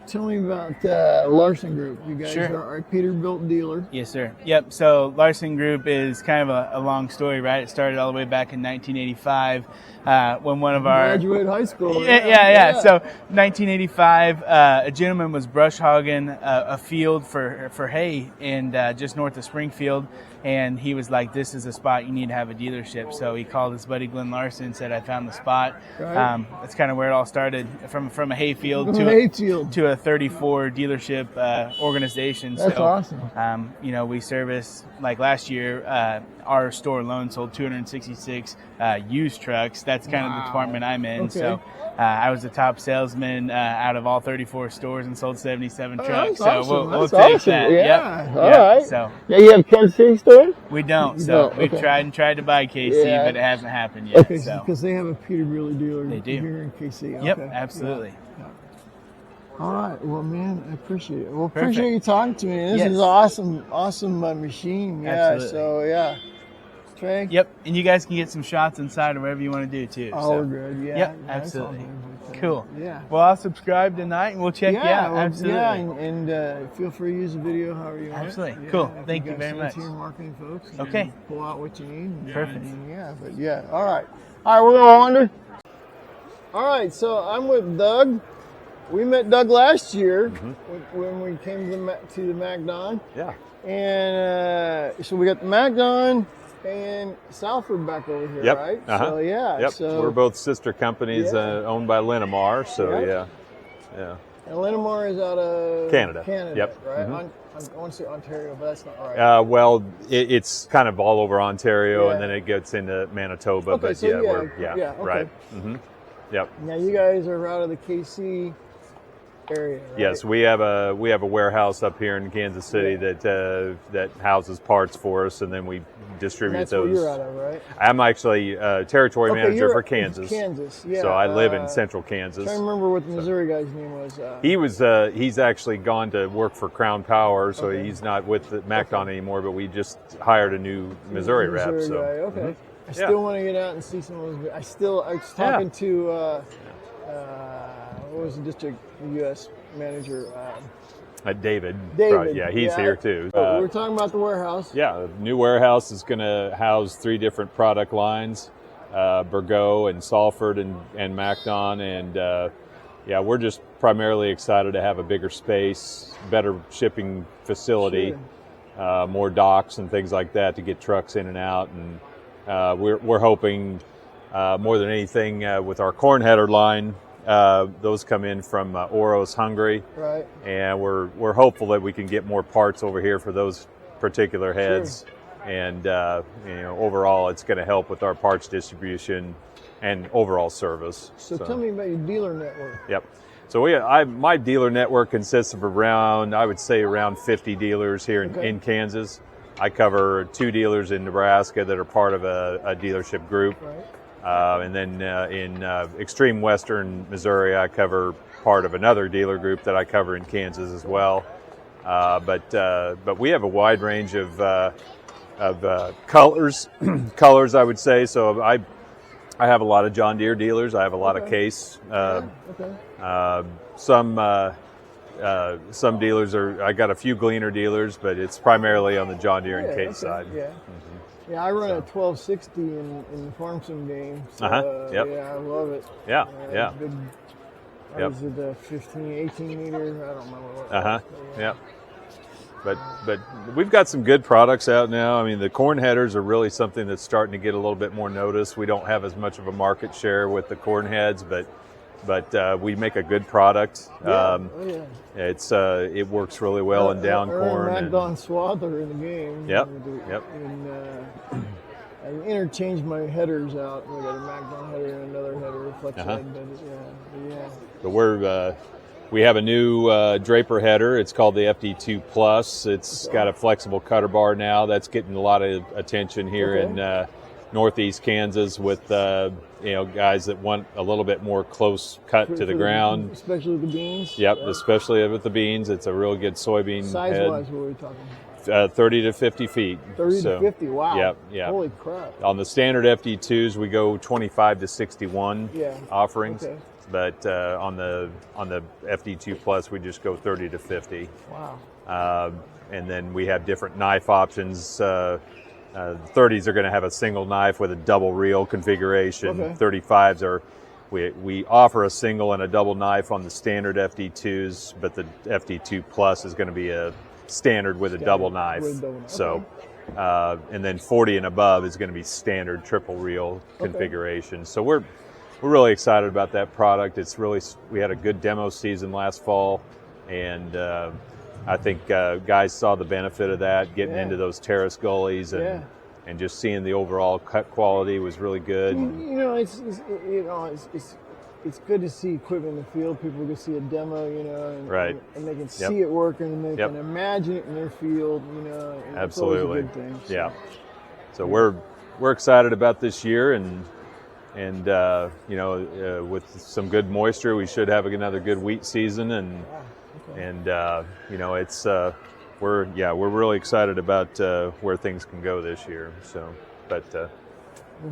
tell me about Larson Group. You guys are a Peterbilt dealer. Yes, sir. Yep. So Larson Group is kind of a long story, right? It started all the way back in 1985 when one of our graduated high school. Yeah. So 1985, a gentleman was brush hogging a field for hay and just north of Springfield, And he was like, this is a spot you need to have a dealership. So he called his buddy Glenn Larson and said, I found the spot. Right. That's kind of where it all started, from a hayfield to a 34 dealership organization. That's awesome. You know, we service, like last year, our store alone sold 266 used trucks. That's kind of the department I'm in. Okay. So I was the top salesman out of all 34 stores and sold 77 trucks. That's awesome. So we'll That's take awesome. that. Yeah. Yep. All Yep. right. So yeah, you have Kansas City store? we don't. You So don't, we've okay. tried to buy KC, Yeah. but it hasn't happened yet. Okay, So because they have a Peterbilt dealer They do. here in KC. yep, Okay. absolutely. Yeah. All right. Well, man, I appreciate it. Well, Perfect. appreciate you talking to me. This Yes. is awesome machine. Yeah. Absolutely. So, yeah. Trey? Yep, and you guys can get some shots inside or whatever you want to do too. Oh, so. we're good. Yeah. Yep, That's all absolutely. good. Cool. Yeah. Well, I'll subscribe tonight and we'll check you out. well, Absolutely. Yeah, and feel free to use the video however you want. Absolutely. Yeah, Cool. if Thank you guys very send it much. to your marketing folks. and Okay. Pull out what you need. Perfect. Yeah, but yeah. All right. All right, we're going to All right, so I'm with Doug. We met Doug last year when we came to the MacDon. Yeah. And so we got the MacDon and Salford back over here, Yep. right? Uh-huh. So, yeah. Yep. So, We're both sister companies Yeah. owned by Linamar. So, Yep. yeah. And Linamar is out of Canada. Canada, Yep. right? Mhm. I want to say Ontario, but that's not right. Well, it's kind of all over Ontario, Yeah. and then it gets into Manitoba. Okay, but so yeah, yeah, we're yeah, okay. right. hmm Yep. Now you guys are out of the KC area, right? Yes, we have a warehouse up here in Kansas City that houses parts for us, and then we And distribute that's those. where you're out of, right? I'm actually territory Okay, manager you're for Kansas. Kansas, yeah. So I live in central Kansas. I remember what the Missouri guy's name was. He's actually gone to work for Crown Power, so Okay. he's not with the MacDon anymore. But we just hired a new Missouri rep. Missouri So guy. Okay. Mhm. I still want to get out and see some of those. I was talking to what was the district U.S. manager? David. David. Yeah, he's here too. we were talking about the warehouse. Yeah, the new warehouse is going to house 3 different product lines, Burgo and Salford and MacDon. And yeah, we're just primarily excited to have a bigger space, better shipping facility, more docks and things like that to get trucks in and out. And we're hoping more than anything with our corn header line, those come in from Oros, Hungary. Right. And we're hopeful that we can get more parts over here for those particular heads. And overall, it's going to help with our parts distribution and overall service. So tell me about your dealer network. Yep. So my dealer network consists of around 50 dealers here in Kansas. I cover 2 dealers in Nebraska that are part of a dealership group. Right. And then in extreme western Missouri, I cover part of another dealer group that I cover in Kansas as well. But we have a wide range of colors, I would say. So I have a lot of John Deere dealers. I have a lot of Case. Some dealers I got a few Gleaner dealers, but it's primarily on the John Deere and Case side. Yeah. Yeah, I run a 1260 in the farm sim game. So, Yep. Yeah, I love it. Yeah, yeah. Big, I was at the 15, 18 meter. I don't remember what. Yep. But we've got some good products out now. I mean, the corn headers are really something that's starting to get a little bit more notice. We don't have as much of a market share with the corn heads, but we make a good product. It works really well in down corn. MacDon Swather in the game. Yep. And I interchanged my headers out. We got a MacDon header and another header, flex head. But we have a new Draper header. It's called the FD2 Plus. It's got a flexible cutter bar now. That's getting a lot of attention here in northeast Kansas with guys that want a little bit more close cut to the ground. Especially with the beans? Yep, especially with the beans. It's a real good soybean Size-wise, head. what are we talking? 30 to 50 feet. 30 to 50, wow. Yep. Holy crap. On the standard FD2s, we go 25 to 61 offerings. Okay. But on the FD2 Plus, we just go 30 to 50. Wow. And then we have different knife options. 30s are going to have a single knife with a double reel configuration. 35s are we offer a single and a double knife on the standard FD2s, but the FD2 Plus is going to be a standard with a double knife. So and then 40 and above is going to be standard triple reel configuration. So we're really excited about that product. We had a good demo season last fall, and I think guys saw the benefit of that, getting into those terrace gullies and just seeing the overall cut quality was really good. It's good to see equipment in the field. People can see a demo, and they can see it working, and they can imagine it in their field, and Absolutely. It's always a good thing. So. So we're excited about this year, and with some good moisture, we should have another good wheat season, and it's we're really excited about where things can go this year. So, but.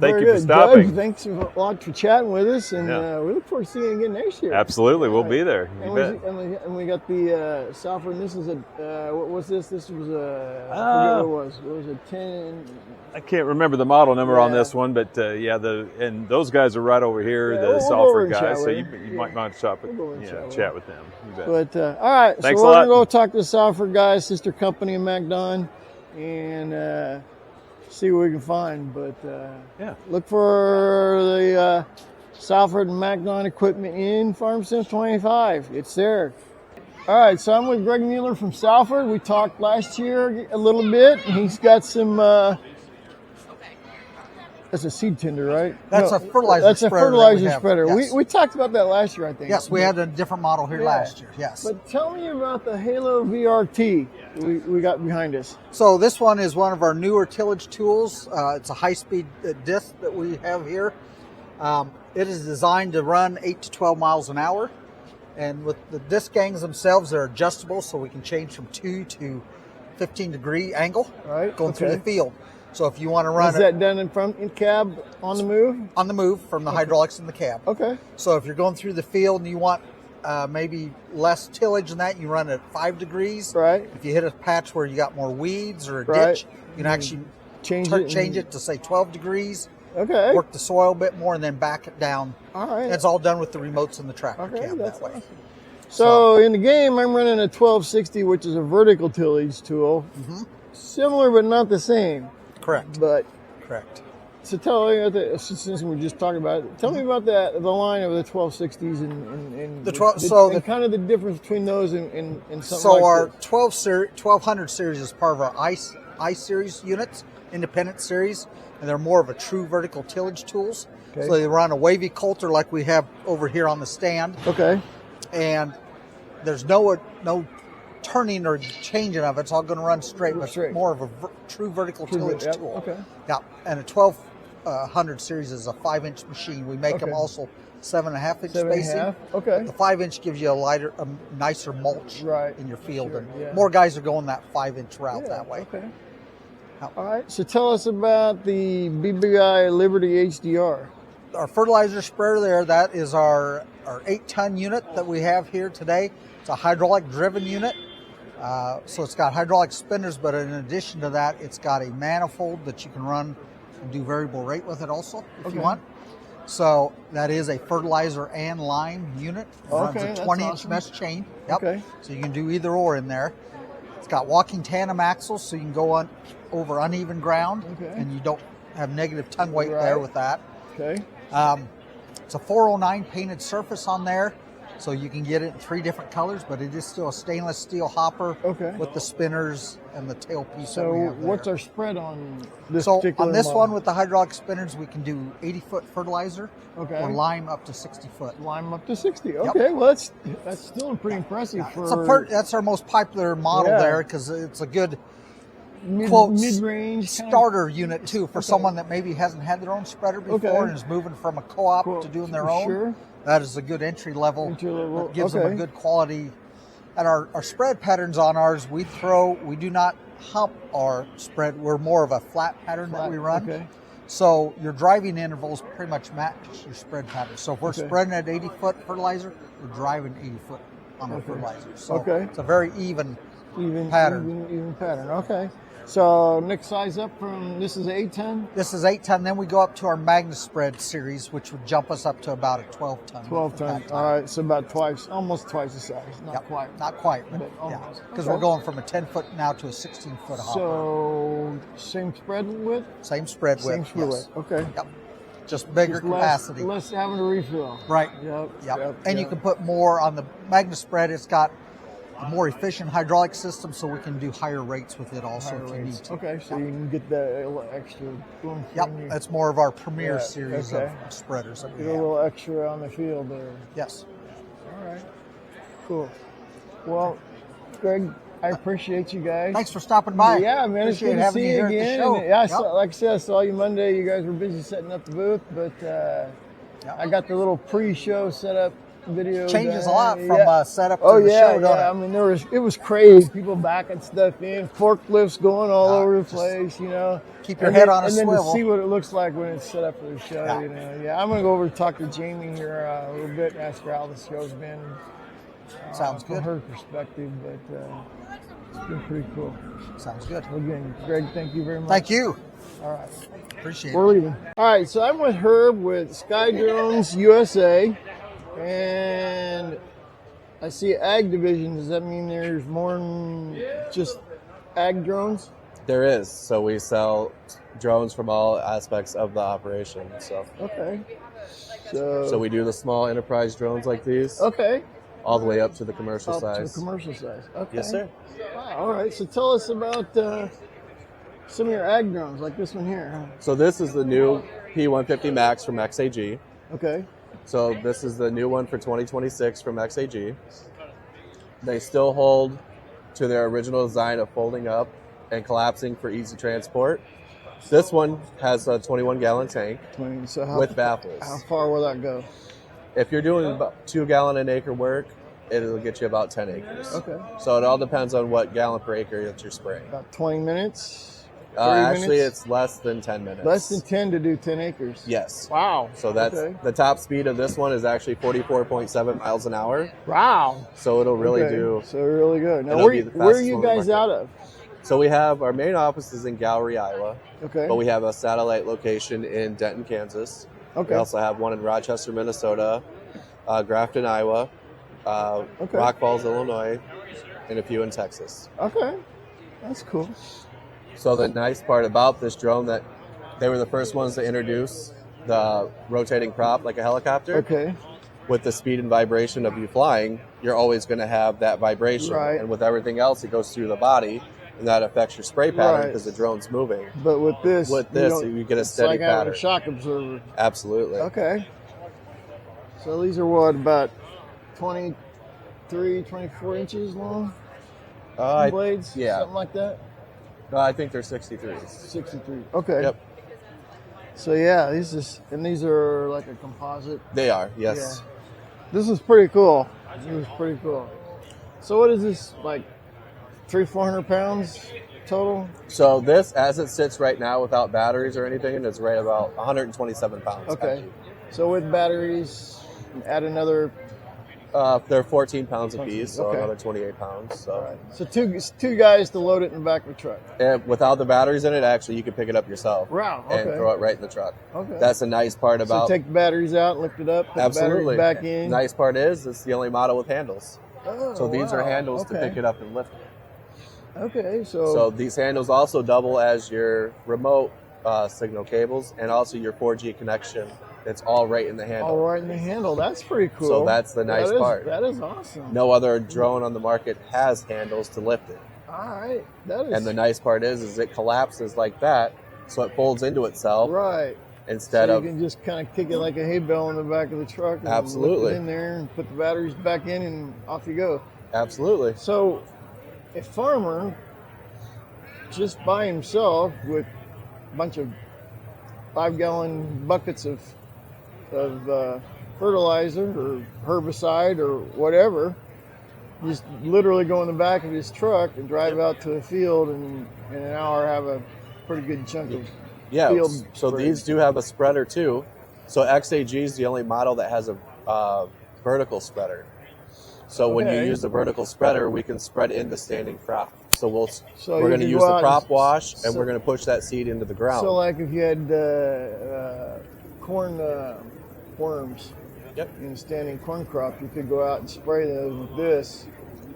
Thank you for stopping. Judge, thanks a lot for chatting with us, and we look forward to seeing you again next year. Absolutely, we'll be there. And we got the Salford. And this is what was this? This was I forget what it was. It was a 10. I can't remember the model number on this one, but and those guys are right over here, the Salford guys. So you might want to chat with them. You bet. But all right, thanks so a lot. we're gonna go talk to the Salford guys, sister company of MacDon, and. See what we can find, but look for the Salford and MacDon equipment in Farm Sim 25. It's there. All right, so I'm with Greg Mueller from Salford. We talked last year a little bit. He's got some. That's a seed tender, right? That's a fertilizer. That's spreader a fertilizer spreader. Yes. We talked about that last year, I think. Yes, we had a different model here last year. Yes. But tell me about the Halo VRT we got behind us. So this one is one of our newer tillage tools. It's a high-speed disc that we have here. It is designed to run 8 to 12 miles an hour. And with the disc gangs themselves, they're adjustable, so we can change from 2 to 15-degree angle going through the field. So if you want to run is that done in cab on the move? On the move from the hydraulics in the cab. Okay. So if you're going through the field and you want maybe less tillage than that, you run at 5 degrees. Right. If you hit a patch where you got more weeds or a ditch, you can actually change it to say 12 degrees. Okay. Work the soil a bit more and then back it down. All right. It's all done with the remotes in the tractor cab that's that way. awesome. So in the game, I'm running a 1260, which is a vertical tillage tool. Mm-hmm. Similar, but not the same. Correct. But correct. So tell me, since we were just talking about it, tell me about the line of the 1260s and the 12. And kind of the difference between those and something so like our this. 1200 series is part of our I series units, independent series, and they're more of a true vertical tillage tools. Okay. So they run a wavy coulter like we have over here on the stand. Okay. And there's no turning or changing of it. It's all going to run straight, but it's more of a true vertical tillage tool. Okay. Yeah, and a 1200 series is a 5-inch machine. We make them also 7.5-inch spacing. Okay. The 5-inch gives you a nicer mulch in your field, Sure, and more guys are going that 5-inch route that way. Okay. All right. So tell us about the BBI Liberty HDR. Our fertilizer spreader there, that is our 8-ton unit that we have here today. It's a hydraulic driven unit. So it's got hydraulic spinners, but in addition to that, it's got a manifold that you can run and do variable rate with it also if you want. So that is a fertilizer and lime unit. It runs a 20-inch mesh chain. Yep. Okay. So you can do either or in there. It's got walking tandem axles, so you can go on over uneven ground, and you don't have negative tongue weight there with that. Okay. It's a 409 painted surface on there, so you can get it in 3 different colors, but it is still a stainless steel hopper with the spinners and the tailpiece. So what's our spread on this so particular on this model? one with the hydraulic spinners, we can do 80-foot fertilizer or lime up to 60-foot. Lime up to 60. Okay, well that's still pretty impressive. That's our most popular model there because it's a good mid-range starter unit too for someone that maybe hasn't had their own spreader before and is moving from a co-op to doing their own. Sure. That is a good entry level. That gives them a good quality. And our spread patterns on ours, we do not hump our spread. We're more of a flat pattern that we run. Okay. So your driving intervals pretty much match your spread pattern. So if we're spreading at 80-foot fertilizer, we're driving 80-foot on our fertilizer. So it's a very even pattern. Even pattern. Okay. So next size up from, this is 8-ton? This is 8-ton. Then we go up to our Magnus Spread series, which would jump us up to about a 12-ton. 12-ton. All right, so about twice, almost twice the size. Not quite. Not quite, but yeah. Because we're going from a 10-foot now to a 16-foot hopper. So same spread width? Same spread width. Same spread width. Okay. Yep. Just bigger capacity. Less having to refill. Right. Yep. And you can put more on the Magnus Spread. It's got a more efficient hydraulic system, so we can do higher rates with it also if you need to. Okay, so you can get that extra. Yep, that's more of our premier series of spreaders that we get have. A little extra on the field there. Yes. All right. Cool. Well, Greg, I appreciate you guys. Thanks for stopping by. Yeah, man, Appreciate it's good to see you having you here again. at the show. And, yeah, like I said, I saw you Monday. You guys were busy setting up the booth, but I got the little pre-show setup video. Changes done. a lot from setup to the show, don't it? I mean, it was crazy. People backing stuff in, forklifts going all over the place, you know. Keep your head on a and swivel. then to see what it looks like when it's set up for the show, you know. Yeah, I'm going to go over and talk to Jami here a little bit and ask her how the show's been. Sounds good. From her perspective, but it's been pretty cool. Sounds good. Again, Greg, thank you very much. Thank you. All right. Appreciate We're leaving. All right, so I'm with Herb with SkyDrones USA, and I see ag division. Does that mean there's more than just ag drones? There is. So we sell drones from all aspects of the operation. So okay. So we do the small enterprise drones like these. Okay. All the way up to the commercial size. To the commercial size. Okay. Yes, sir. Wow, all right. So tell us about some of your ag drones, like this one here. So this is the new P150 Max from XAG. Okay. So this is the new one for 2026 from XAG. They still hold to their original design of folding up and collapsing for easy transport. This one has a 21-gallon tank with baffles. How far will that go? If you're doing about 2 gallon an acre work, it'll get you about 10 acres. Okay. So it all depends on what gallon per acre that you're spraying. About 20 minutes? Actually, minutes? it's less than 10 minutes. Less than 10 to do 10 acres? Yes. Wow. So that's the top speed of this one is actually 44.7 miles an hour. Wow. So it'll really do. So really good. Now, it'll be the where are fastest you one on the guys market. out of? So we have our main office is in Gallery, Iowa. Okay. But we have a satellite location in Denton, Kansas. Okay. We also have one in Rochester, Minnesota, Grafton, Iowa, Rock Falls, Illinois, and a few in Texas. Okay. That's cool. So the nice part about this drone that they were the first ones to introduce the rotating prop like a helicopter. Okay. With the speed and vibration of you flying, you're always going to have that vibration. Right. And with everything else, it goes through the body, and that affects your spray pattern Right. because the drone's moving. But with this, you get a it's steady like having pattern. a shock absorber. Absolutely. Okay. So these are what, about 23, 24 inches long? Blades? Yeah. Something like that? No, I think they're 63s. 63. Okay. Yep. So yeah, these are like a composite. They are, yes. Yeah. This is pretty cool. This is pretty cool. So what is this, like 300-400 pounds total? So this, as it sits right now without batteries or anything, is right about 127 pounds. Okay. So with batteries, add another. They're 14 pounds a piece, so Okay. another 28 pounds. So, Right. So two guys to load it in the back of the truck. and without the batteries in it, actually, you can pick it up yourself. Wow, And okay. throw it right in the truck. Okay. That's the nice part about. So take the batteries out, lift it up, put Absolutely. the batteries back in. Nice part is it's the only model with handles. Oh, So these are wow. handles to Okay. pick it up and lift it. Okay, So these handles also double as your remote signal cables and also your 4G connection. It's all right in the handle. all right in the handle. That's pretty cool. So that's the nice part. That is awesome. No other drone on the market has handles to lift it. All right. That is And the nice part is it collapses like that, so it folds into itself. right. Instead So of you can just kind of kick it like a hay bale in the back of the truck. And Absolutely. lift it in there and put the batteries back in, and off you go. absolutely. So, a farmer just by himself with a bunch of 5-gallon buckets of fertilizer or herbicide or whatever, just literally go in the back of his truck and drive out to the field, and in an hour have a pretty good chunk of Yeah. field. So spray. these do have a spreader too. So XAG is the only model that has a vertical spreader. So when you Okay. use the vertical spreader, we can spread into standing crop. So we're you going to can use go the out prop and- wash, and so- we're going to push that seed into the ground. So like if you had corn worms in a standing corn crop, you could go out and spray those with this.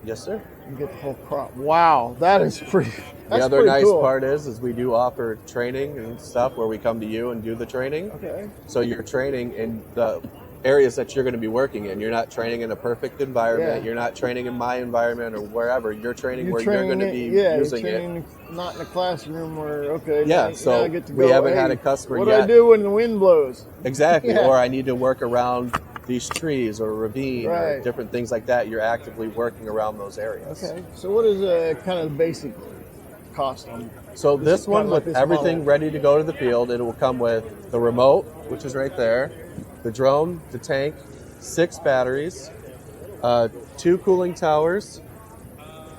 Yes, sir. And get the whole crop. Wow, that is pretty. That's The other pretty nice cool. part is we do offer training and stuff where we come to you and do the training. Okay. So you're training in the areas that you're going to be working in. You're not training in a perfect environment. Yeah. You're not training in my environment or wherever. You're training where training you're going to it- be using you're it. training not in a classroom where okay. Yeah, now so I get to we go, haven't hey, had a customer what yet. do I do when the wind blows? Exactly. Yeah. Or I need to work around these trees or ravine or Right. different things like that. You're actively working around those areas. Okay. So what is kind of the basic cost on? So Is this it one kinda like with this everything model? ready to go to the field, it will come with the remote, which is right there, the drone, the tank, 6 batteries, 2 cooling towers,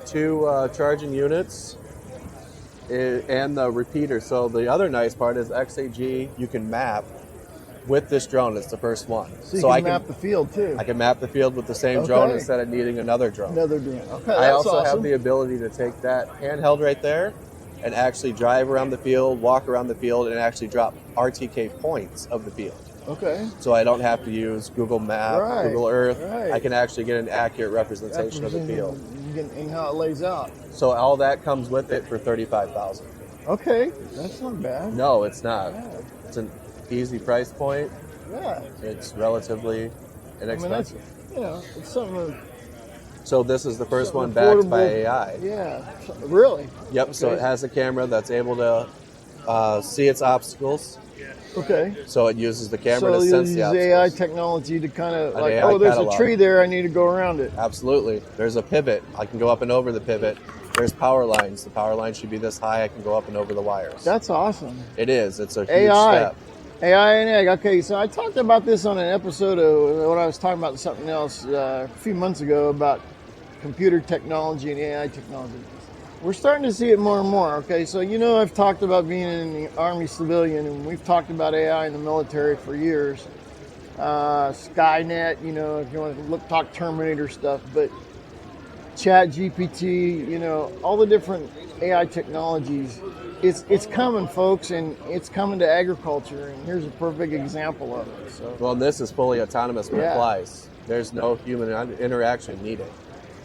2 charging units, and the repeater. So the other nice part is XAG you can map with this drone. It's the first one. So you can I map the field too. I can map the field with the same drone Okay. instead of needing another drone. Another drone. Okay, I that's also awesome. have the ability to take that handheld right there and actually drive around the field, walk around the field, and actually drop RTK points of the field. Okay. So I don't have to use Google Map, Right, Google Earth. right. I can actually get an accurate representation of the field. And how it lays out. So all that comes with it for $35,000. Okay, that's not bad. No, it's not. It's an easy price point. Yeah. It's relatively inexpensive. It's something. So this is the first one something backed by affordable. AI. Yeah. Really? Yep. So Okay. it has a camera that's able to see its obstacles. Okay. So it uses the camera So to you sense use the obstacles. AI technology to kind of An like, AI oh, there's catalog. a tree there, I need to go around it. Absolutely. There's a pivot. I can go up and over the pivot. There's power lines. The power line should be this high. I can go up and over the wires. That's awesome. It is. It's a huge AI. step. AI and egg. Okay, so I talked about this on an episode of when I was talking about something else a few months ago about computer technology and AI technology. We're starting to see it more and more. Okay, so I've talked about being in the Army civilian, and we've talked about AI in the military for years. Skynet, if you want to talk Terminator stuff, but Chat GPT, all the different AI technologies. It's coming, folks, and it's coming to agriculture, and here's a perfect example of it. So Well, this is fully autonomous when it Yeah. flies. There's no human interaction needed.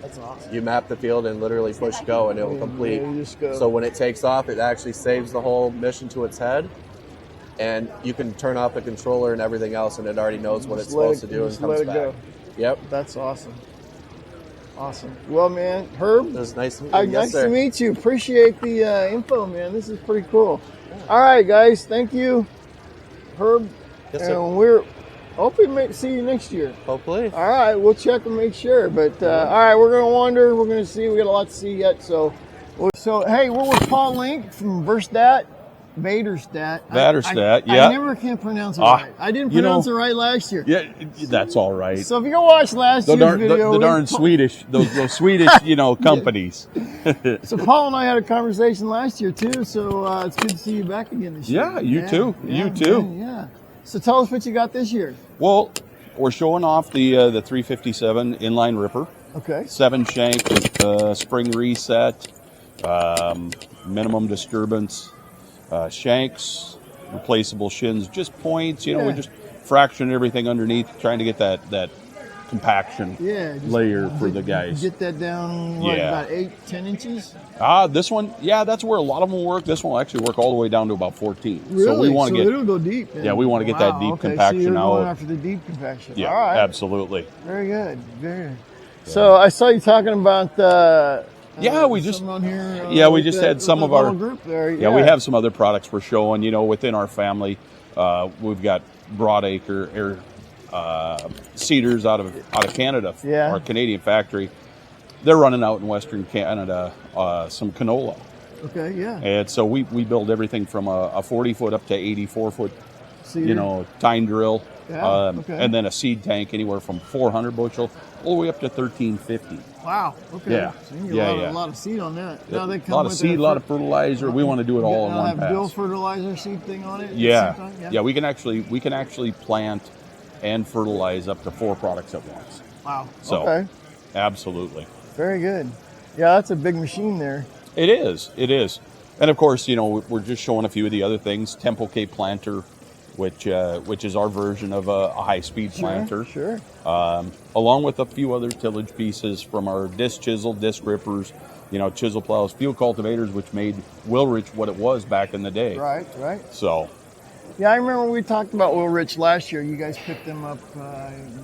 that's awesome. You map the field and literally push go, and it will complete. You just go. So when it takes off, it actually saves the whole mission to its head, and you can turn off the controller and everything else, and it already knows what it's Just let supposed it- to do and just comes let it back. go. Yep. That's awesome. Awesome. Well, man, Herb, It was nice to meet you. Yes, nice sir. to meet you. Appreciate the info, man. This is pretty cool. All right, guys. Thank you, Herb. Yes, sir. And we're hoping to see you next year. Hopefully. All right, we'll check and make sure. But all right, we're gonna wander. We're gonna see. We got a lot to see yet. So hey, we're with Paul Link from Vaderstad. Vaderstad, I yeah. never can pronounce it right. I didn't pronounce it right last year. Yeah, that's all right. So if you go watch last The year's darn, video, the darn Swedish, those Swedish, companies. So Paul and I had a conversation last year too. So it's good to see you back again this year. Yeah, you too. You too. Yeah. So tell us what you got this year. Well, we're showing off the 357 inline ripper. Okay. 7 shank with spring reset, minimum disturbance, shanks, replaceable shins, just points. Yeah. We just fraction everything underneath, trying to get that compaction Yeah. just layer for the guys. Get that down. Yeah. About 8-10 inches. This one, yeah, that's where a lot of them work. This one will actually work all the way down to about 14. Really? So we want to get, it'll go deep. Then. yeah, we want to get that deep okay, compaction so you're out. going after the deep compaction. Yeah, All right. absolutely. Very good. Very good. So I saw you talking about Yeah, we just someone on here. we just had some of our group there. Yeah, we have some other products we're showing. Within our family, we've got broadacre cedars out of Canada, Yeah. our Canadian factory. They're running out in Western Canada some canola, Okay. Yeah. and so we build everything from a 40-foot up to 84-foot, Cedar. tine drill, Yeah, okay. and then a seed tank anywhere from 400 bushel all the way up to 1350. Wow. Okay. Yeah. So you get Yeah, a lot of seed on that. Yeah, Now they a come lot of with seed, a lot of fertilizer. We want to do it all in Now one have bill pass. fertilizer seed thing on it. at the Yeah. same time? Yeah, we can actually plant and fertilize up to 4 products at once. Wow. So, Okay. absolutely. Very good. Yeah, that's a big machine there. It is. It is. And of course, you know, we're just showing a few of the other things. Tempo K planter, which is our version of a high-speed planter. Sure. Along with a few other tillage pieces from our disc chisel, disc rippers, you know, chisel plows, field cultivators, which made Wilrich what it was back in the day. Right, right. So. Yeah, I remember we talked about Wilrich last year. You guys picked them up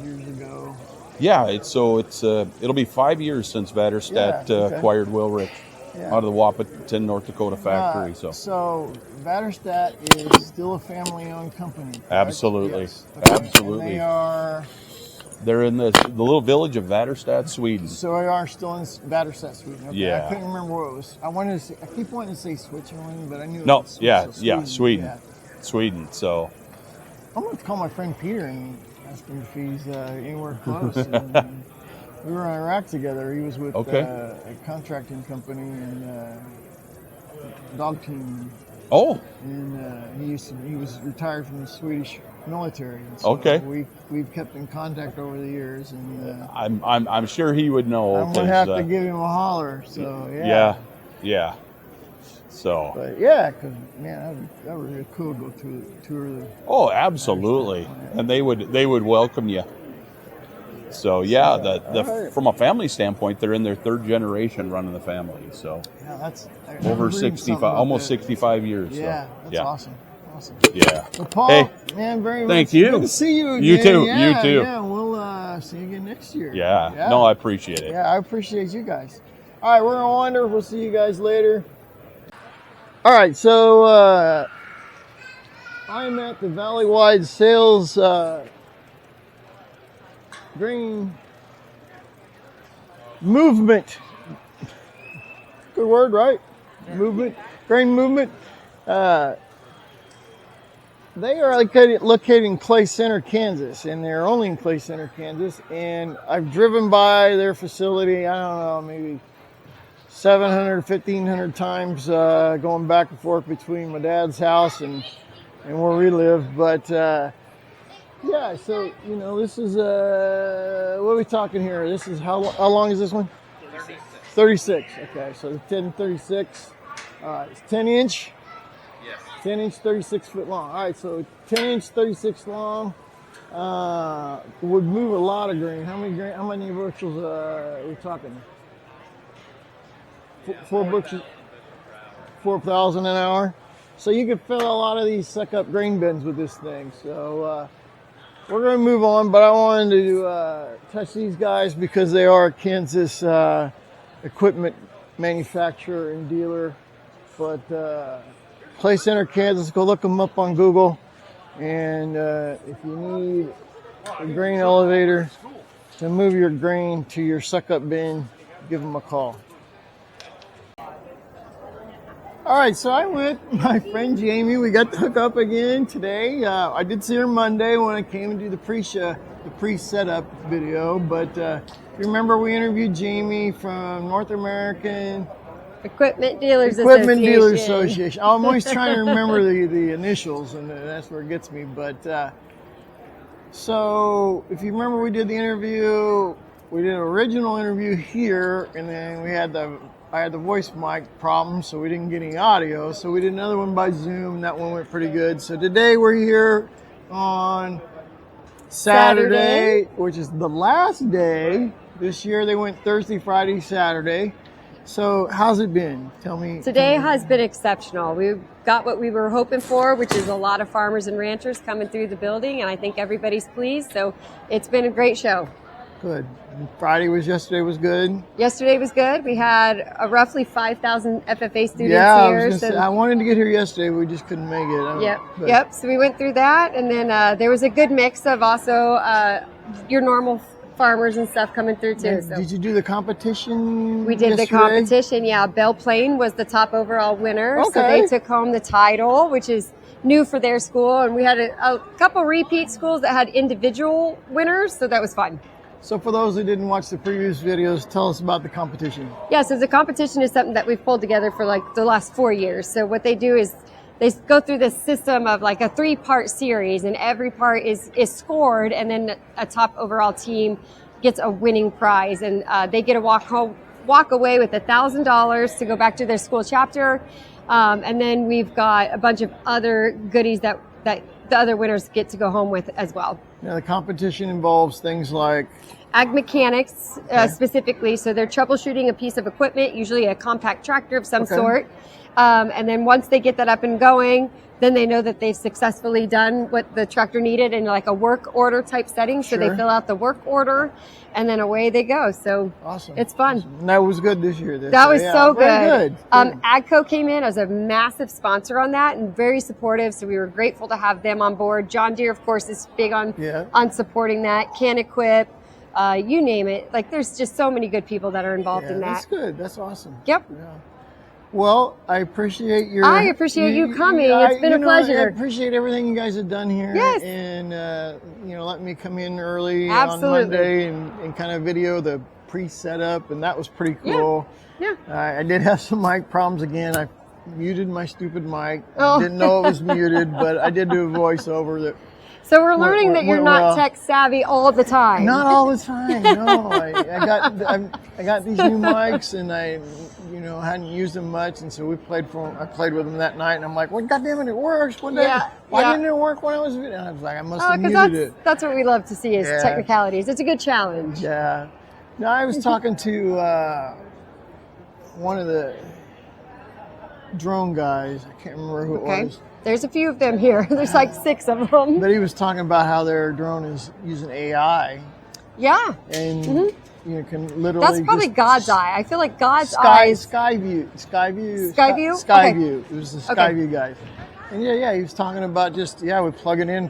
years ago. Yeah, it'll be 5 years since Vaderstad acquired Wilrich out of the Wahpenton, North Dakota factory. So Vaderstad is still a family-owned company. Correct? Absolutely, yes. Okay. absolutely. And they're in the little village of Vaderstad, Sweden. So they are still in Vaderstad, Sweden. Okay. Yeah. I couldn't remember what it was. I keep wanting to say Switzerland, but I knew it No, was Sweden. Yeah. Sweden. So I'm going to call my friend Peter and ask him if he's anywhere close. And, we were in Iraq together. He was with a contracting company and dog team. Oh. And he was retired from the Swedish military. And so we've kept in contact over the years. And I'm sure he would know. I'm gonna have to give him a holler. So yeah. So. But yeah, because man, that would be really cool to go tour the. Oh, absolutely, and they would welcome you. So yeah, from a family standpoint, they're in their third generation running the family. So yeah, that's over 65, almost 65 years. Yeah, so, that's awesome. Yeah. Well, Paul, hey, man, very much. Thank you. Good to see you again. You too. Yeah, you too. Yeah, we'll see you again next year. Yeah. No, I appreciate it. Yeah, I appreciate you guys. All right, we're gonna wander. We'll see you guys later. All right, so I'm at the Valleywide Sales grain movement. Good word, right? Yeah. Movement, grain movement. They are located in Clay Center, Kansas, and they're only in Clay Center, Kansas. And I've driven by their facility, I don't know, maybe 700, 1,500 times, going back and forth between my dad's house and where we live. But yeah, so you know, this is what are we talking here? This is how long is this one? 36. 36. Okay, so the 1036. All right, it's 10 inch. Yes. 10 inch, 36 foot long. All right, so 10 inch, 36 long. Would move a lot of grain. How many bushels are we talking? 4 bushels, 4,000 an hour. So you could fill a lot of these Sukup grain bins with this thing. So we're going to move on, but I wanted to touch these guys because they are a Kansas equipment manufacturer and dealer. But Clay Center, Kansas, go look them up on Google. And if you need a grain elevator to move your grain to your Sukup bin, give them a call. All right, so I'm with my friend Jami. We got to hook up again today. I did see her Monday when I came and do the pre-setup video. But you remember we interviewed Jami from North American Equipment Dealers Association. I'm always trying to remember the initials, and that's where it gets me. But so if you remember, we did the interview. We did an original interview here, and then I had the voice mic problem, so we didn't get any audio. So we did another one by Zoom, and that one went pretty good. So today we're here on Saturday, which is the last day. This year they went Thursday, Friday, Saturday. So how's it been? Tell me. Today has been exceptional. We got what we were hoping for, which is a lot of farmers and ranchers coming through the building, and I think everybody's pleased. So it's been a great show. Good. Yesterday was good. Yesterday was good. We had roughly 5,000 FFA students here. I wanted to get here yesterday. We just couldn't make it. Yep. So we went through that, and then there was a good mix of also your normal farmers and stuff coming through too. So. Did you do the competition? We did the competition. Yeah, Belle Plaine was the top overall winner. Okay. So they took home the title, which is new for their school, and we had a couple repeat schools that had individual winners. So that was fun. So for those who didn't watch the previous videos, tell us about the competition. Yeah, so the competition is something that we've pulled together for like the last 4 years. So what they do is they go through this system of like a 3-part series, and every part is scored, and then a top overall team gets a winning prize, and they get to walk home walk away with $1,000 to go back to their school chapter. And then we've got a bunch of other goodies that the other winners get to go home with as well. Now, the competition involves things like ag mechanics specifically. So they're troubleshooting a piece of equipment, usually a compact tractor of some sort. And then once they get that up and going, then they know that they've successfully done what the tractor needed in like a work order type setting. So they fill out the work order and then away they go. So it's fun. And that was good this year. That was so very good. AGCO came in as a massive sponsor on that and very supportive. So we were grateful to have them on board. John Deere, of course, is big on supporting that. Can Equip, you name it. Like there's just so many good people that are involved in that. That's good. That's awesome. Yep. Yeah. Well, I appreciate your. I appreciate you coming. It's been a pleasure. I appreciate everything you guys have done here. Yes. And letting me come in early Absolutely. on Monday and kind of video the pre-setup, and that was pretty cool. Yeah. I did have some mic problems again. I muted my stupid mic. Oh. Didn't know it was muted, but I did do a voiceover that. So we're learning that you're not well. tech savvy all the time. Not all the time. No, I got these new mics, and I hadn't used them much, and so I played with them that night, and I'm like, well, goddamn it works. Why didn't it work when I was videoing? I was like, I must have muted it. That's what we love to see is technicalities. It's a good challenge. Yeah. No, I was talking to one of the drone guys. I can't remember who it was. There's a few of them here. There's like 6 of them. But he was talking about how their drone is using AI. Yeah. And you can literally. That's probably God's eye. I feel like God's eye. eyes. Skyview. Skyview. It was the Skyview guys. And he was talking about just we plug it in,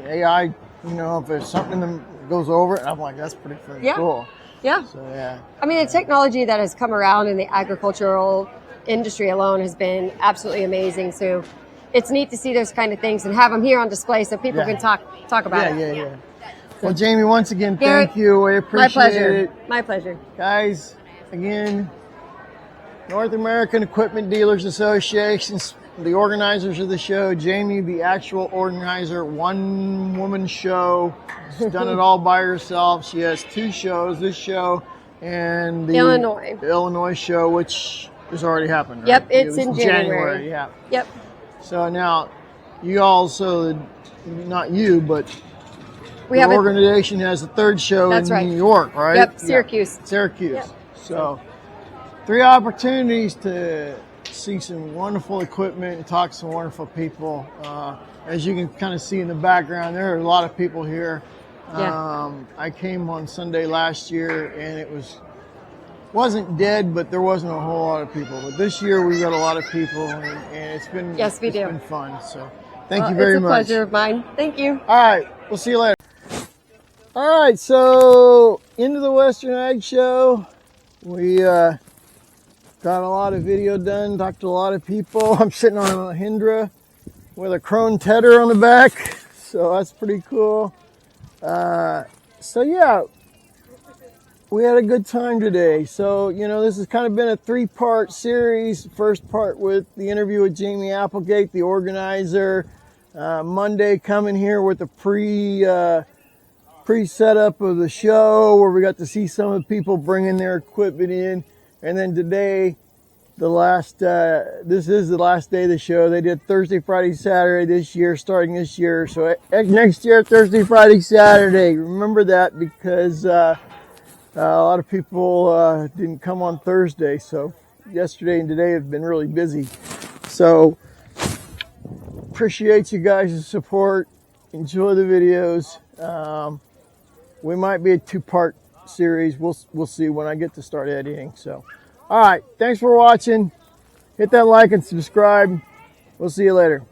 AI. If there's something that goes over it, I'm like, that's pretty cool. Yeah. So I mean, the technology that has come around in the agricultural industry alone has been absolutely amazing. So it's neat to see those kind of things and have them here on display so people can talk about it. Yeah. Well, Jami, once again, Garrett, thank you. I appreciate it. My pleasure. Guys, again, North American Equipment Dealers Association, the organizers of the show. Jami, the actual organizer, one-woman show. She's done it all by herself. She has 2 shows, this show and the Illinois show, which has already happened, right? Yep, it's in January. Yeah. Yep. So now, you also, not you, but we the have organization has a 3rd show in New York, right? Yep, Syracuse. Yeah. Syracuse. Yep. So 3 opportunities to see some wonderful equipment and talk to some wonderful people. As you can kind of see in the background, there are a lot of people here. I came on Sunday last year, and it wasn't dead, but there wasn't a whole lot of people. But this year we got a lot of people, and it's been been fun. So thank you very much. It's a pleasure of mine. Thank you. All right, we'll see you later. All right, so into the Western Ag Show. We got a lot of video done, talked to a lot of people. I'm sitting on a Mahindra with a Krone Tedder on the back, so that's pretty cool. We had a good time today. So, this has kind of been a 3-part series. First part with the interview with Jami Applegate, the organizer. Monday coming here with the pre-setup of the show where we got to see some of the people bringing their equipment in. And then today, this is the last day of the show. They did Thursday, Friday, Saturday this year, starting this year. So next year, Thursday, Friday, Saturday. Remember that because a lot of people didn't come on Thursday, so yesterday and today have been really busy. So appreciate you guys' support. Enjoy the videos. We might be a 2-part series. We'll see when I get to start editing. So, all right. Thanks for watching. Hit that like and subscribe. We'll see you later.